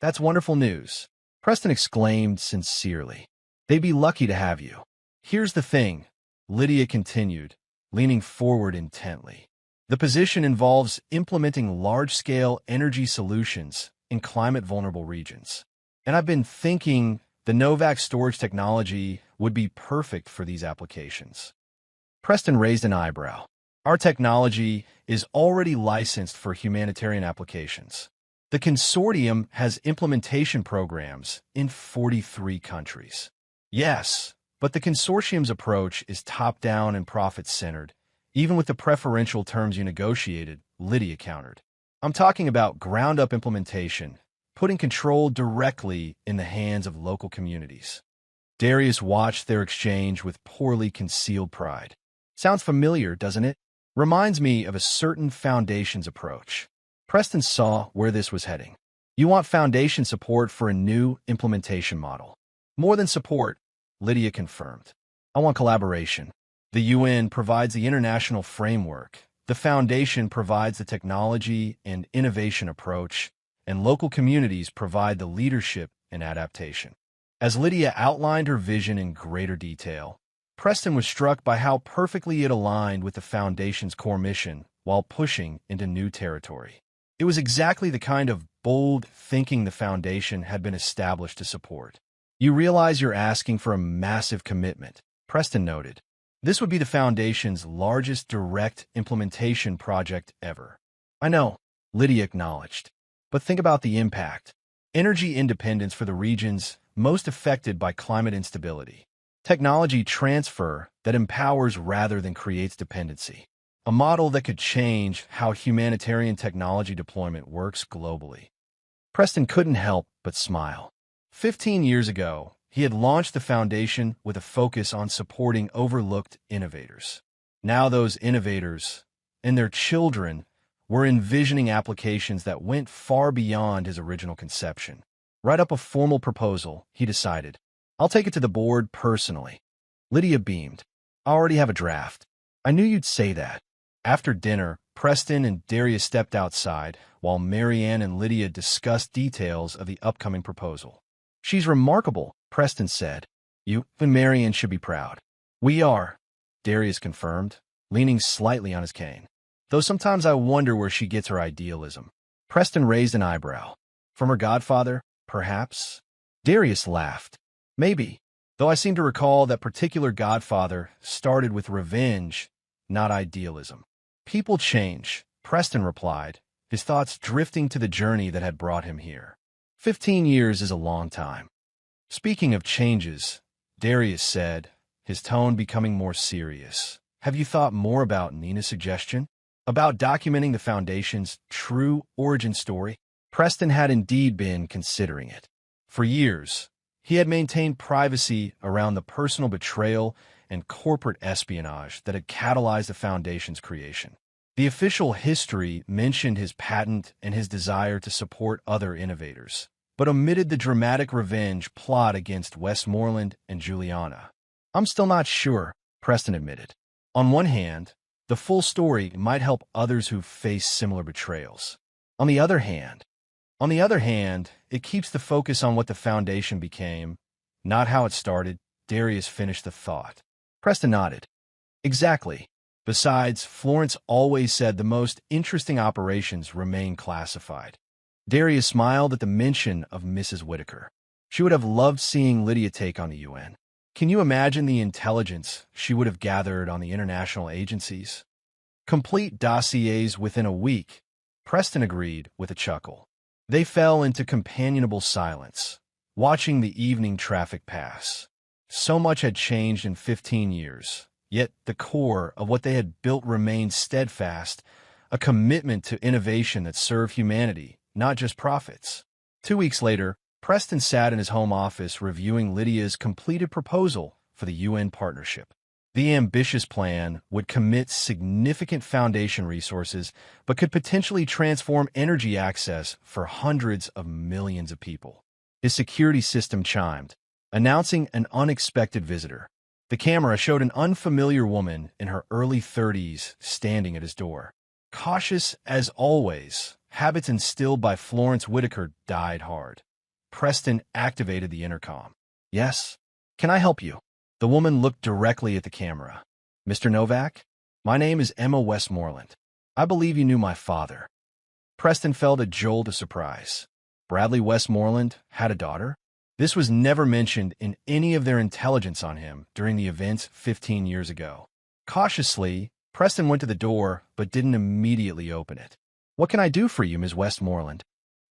"That's wonderful news," Preston exclaimed sincerely. "They'd be lucky to have you." "Here's the thing," Lydia continued, leaning forward intently. "The position involves implementing large-scale energy solutions in climate-vulnerable regions. And I've been thinking the Novak storage technology would be perfect for these applications." Preston raised an eyebrow. "Our technology is already licensed for humanitarian applications. The consortium has implementation programs in 43 countries." "Yes, but the consortium's approach is top-down and profit-centered, even with the preferential terms you negotiated," Lydia countered. "I'm talking about ground-up implementation, putting control directly in the hands of local communities." Darius watched their exchange with poorly concealed pride. "Sounds familiar, doesn't it? Reminds me of a certain foundation's approach." Preston saw where this was heading. "You want foundation support for a new implementation model." "More than support," Lydia confirmed. "I want collaboration. The UN provides the international framework, the foundation provides the technology and innovation approach, and local communities provide the leadership and adaptation." As Lydia outlined her vision in greater detail, Preston was struck by how perfectly it aligned with the Foundation's core mission while pushing into new territory. It was exactly the kind of bold thinking the Foundation had been established to support. "You realize you're asking for a massive commitment," Preston noted. "This would be the Foundation's largest direct implementation project ever." "I know," Lydia acknowledged. "But think about the impact. Energy independence for the regions most affected by climate instability. Technology transfer that empowers rather than creates dependency. A model that could change how humanitarian technology deployment works globally." Preston couldn't help but smile. 15 years ago, he had launched the foundation with a focus on supporting overlooked innovators. Now those innovators and their children were envisioning applications that went far beyond his original conception. "Write up a formal proposal," he decided. "I'll take it to the board personally." Lydia beamed. "I already have a draft." "I knew you'd say that." After dinner, Preston and Darius stepped outside, while Marianne and Lydia discussed details of the upcoming proposal. "She's remarkable," Preston said. "You and Marianne should be proud." "We are," Darius confirmed, leaning slightly on his cane. "Though sometimes I wonder where she gets her idealism." Preston raised an eyebrow. "From her godfather, perhaps?" Darius laughed. "Maybe, though I seem to recall that particular godfather started with revenge, not idealism." "People change," Preston replied, his thoughts drifting to the journey that had brought him here. 15 years is a long time. "Speaking of changes," Darius said, his tone becoming more serious, "have you thought more about Nina's suggestion? About documenting the Foundation's true origin story?" Preston had indeed been considering it. For years, he had maintained privacy around the personal betrayal and corporate espionage that had catalyzed the Foundation's creation. The official history mentioned his patent and his desire to support other innovators, but omitted the dramatic revenge plot against Westmoreland and Juliana. "I'm still not sure," Preston admitted. On one hand, the full story might help others who face similar betrayals. On the other hand, it keeps the focus on what the Foundation became, not how it started. Darius finished the thought. Preston nodded. Exactly. Besides, Florence always said the most interesting operations remain classified. Darius smiled at the mention of Mrs. Whitaker. She would have loved seeing Lydia take on the UN. Can you imagine the intelligence she would have gathered on the international agencies? Complete dossiers within a week, Preston agreed with a chuckle. They fell into companionable silence, watching the evening traffic pass. So much had changed in 15 years, yet the core of what they had built remained steadfast, a commitment to innovation that served humanity, not just profits. 2 weeks later, Preston sat in his home office reviewing Lydia's completed proposal for the UN partnership. The ambitious plan would commit significant Foundation resources, but could potentially transform energy access for hundreds of millions of people. His security system chimed, announcing an unexpected visitor. The camera showed an unfamiliar woman in her early 30s standing at his door. Cautious as always, habits instilled by Florence Whitaker died hard. Preston activated the intercom. "Yes? Can I help you?" The woman looked directly at the camera. "Mr. Novak? My name is Emma Westmoreland. I believe you knew my father." Preston felt a jolt of surprise. Bradley Westmoreland had a daughter? This was never mentioned in any of their intelligence on him during the events 15 years ago. Cautiously, Preston went to the door but didn't immediately open it. "What can I do for you, Ms. Westmoreland?"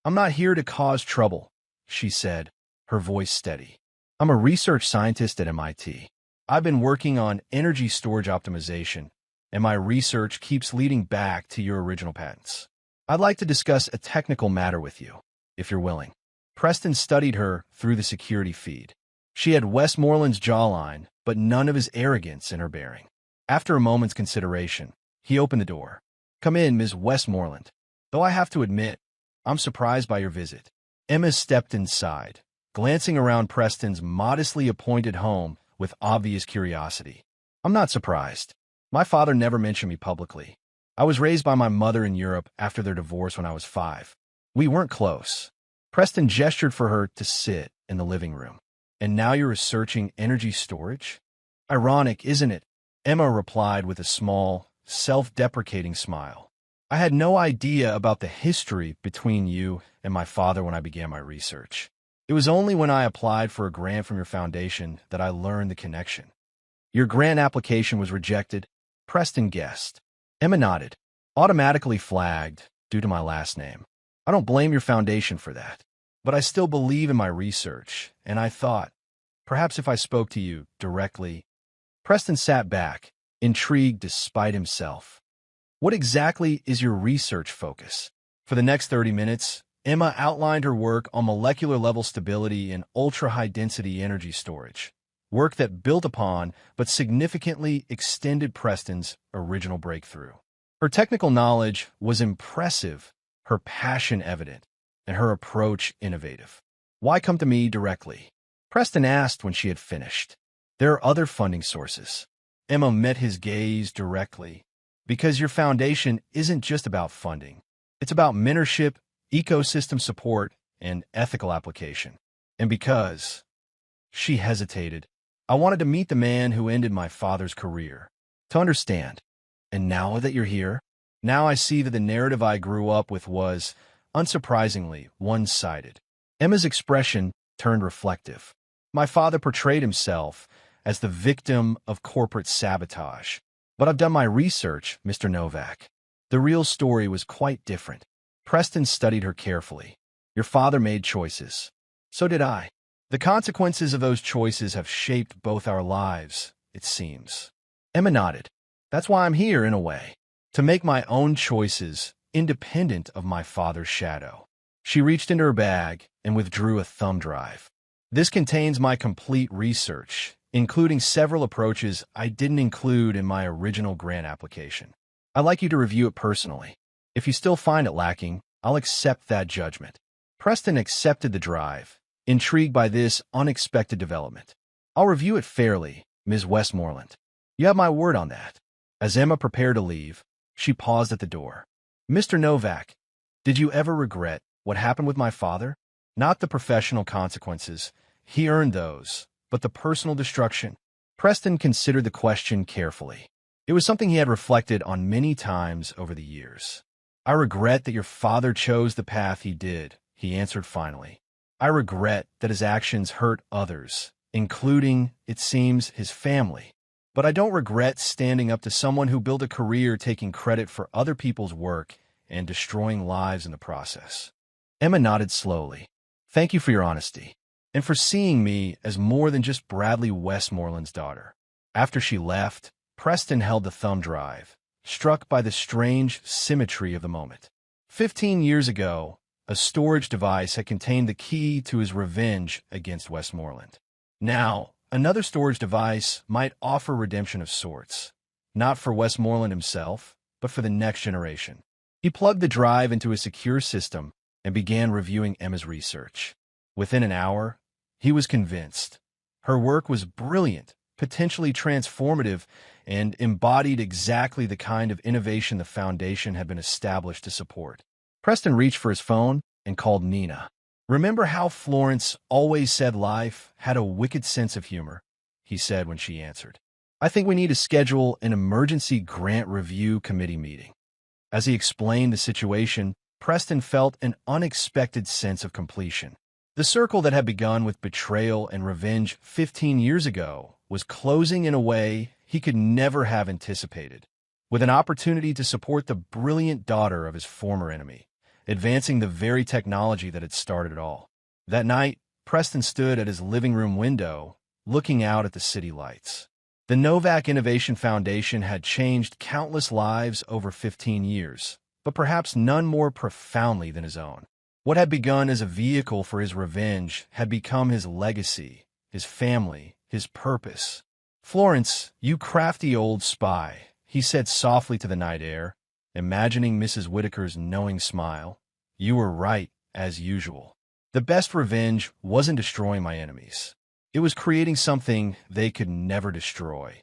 "I'm not here to cause trouble," she said, her voice steady. "I'm a research scientist at MIT. I've been working on energy storage optimization, and my research keeps leading back to your original patents. I'd like to discuss a technical matter with you, if you're willing." Preston studied her through the security feed. She had Westmoreland's jawline, but none of his arrogance in her bearing. After a moment's consideration, he opened the door. "Come in, Ms. Westmoreland. Though I have to admit, I'm surprised by your visit." Emma stepped inside, glancing around Preston's modestly appointed home with obvious curiosity. "I'm not surprised. My father never mentioned me publicly. I was raised by my mother in Europe after their divorce when I was 5. We weren't close." Preston gestured for her to sit in the living room. "And now you're researching energy storage? Ironic, isn't it?" Emma replied with a small, self-deprecating smile. "I had no idea about the history between you and my father when I began my research. It was only when I applied for a grant from your foundation that I learned the connection." "Your grant application was rejected?" Preston guessed. Emma nodded. "Automatically flagged due to my last name. I don't blame your foundation for that, but I still believe in my research, and I thought, perhaps if I spoke to you directly." Preston sat back, intrigued despite himself. "What exactly is your research focus?" For the next 30 minutes, Emma outlined her work on molecular-level stability and ultra-high-density energy storage, work that built upon but significantly extended Preston's original breakthrough. Her technical knowledge was impressive, her passion evident, and her approach innovative. "Why come to me directly?" Preston asked when she had finished. "There are other funding sources." Emma met his gaze directly. "Because your foundation isn't just about funding. It's about mentorship, ecosystem support, and ethical application. And because—" she hesitated. "I wanted to meet the man who ended my father's career. To understand. And now that you're here, now I see that the narrative I grew up with was, unsurprisingly, one-sided." Emma's expression turned reflective. "My father portrayed himself as the victim of corporate sabotage. But I've done my research, Mr. Novak. The real story was quite different." Preston studied her carefully. "Your father made choices. So did I. The consequences of those choices have shaped both our lives, it seems." Emma nodded. "That's why I'm here, in a way. To make my own choices, independent of my father's shadow." She reached into her bag and withdrew a thumb drive. This contains my complete research, including several approaches I didn't include in my original grant application. I'd like you to review it personally. If you still find it lacking, I'll accept that judgment. Preston accepted the drive, intrigued by this unexpected development. I'll review it fairly, Ms. Westmoreland. You have my word on that. As Emma prepared to leave, she paused at the door. Mr. Novak, did you ever regret what happened with my father? Not the professional consequences. He earned those, but the personal destruction. Preston considered the question carefully. It was something he had reflected on many times over the years. I regret that your father chose the path he did, he answered finally. I regret that his actions hurt others, including, it seems, his family. But I don't regret standing up to someone who built a career taking credit for other people's work and destroying lives in the process. Emma nodded slowly. Thank you for your honesty, and for seeing me as more than just Bradley Westmoreland's daughter. After she left, Preston held the thumb drive, struck by the strange symmetry of the moment. 15 years ago, a storage device had contained the key to his revenge against Westmoreland. Now, another storage device might offer redemption of sorts, not for Westmoreland himself, but for the next generation. He plugged the drive into a secure system and began reviewing Emma's research. Within an hour, he was convinced. Her work was brilliant, potentially transformative, and embodied exactly the kind of innovation the Foundation had been established to support. Preston reached for his phone and called Nina. Remember how Florence always said life had a wicked sense of humor? He said when she answered. I think we need to schedule an emergency grant review committee meeting. As he explained the situation, Preston felt an unexpected sense of completion. The circle that had begun with betrayal and revenge 15 years ago was closing in a way he could never have anticipated, with an opportunity to support the brilliant daughter of his former enemy, advancing the very technology that had started it all. That night, Preston stood at his living room window, looking out at the city lights. The Novak Innovation Foundation had changed countless lives over 15 years, but perhaps none more profoundly than his own. What had begun as a vehicle for his revenge had become his legacy, his family, his purpose. Florence, you crafty old spy, he said softly to the night air, imagining Mrs. Whitaker's knowing smile. You were right, as usual. The best revenge wasn't destroying my enemies. It was creating something they could never destroy.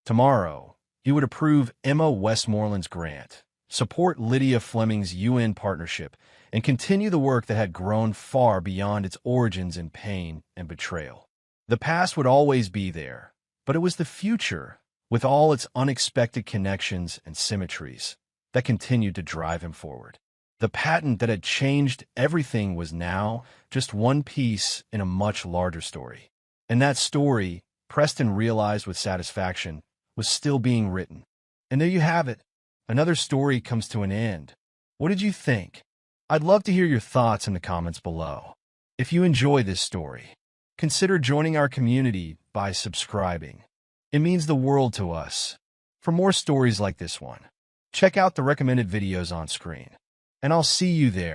Tomorrow, he would approve Emma Westmoreland's grant, support Lydia Fleming's UN partnership, and continue the work that had grown far beyond its origins in pain and betrayal. The past would always be there, but it was the future, with all its unexpected connections and symmetries, that continued to drive him forward. The patent that had changed everything was now just one piece in a much larger story. And that story, Preston realized with satisfaction, was still being written. And there you have it. Another story comes to an end. What did you think? I'd love to hear your thoughts in the comments below. If you enjoy this story, consider joining our community by subscribing. It means the world to us. For more stories like this one, check out the recommended videos on screen. And I'll see you there.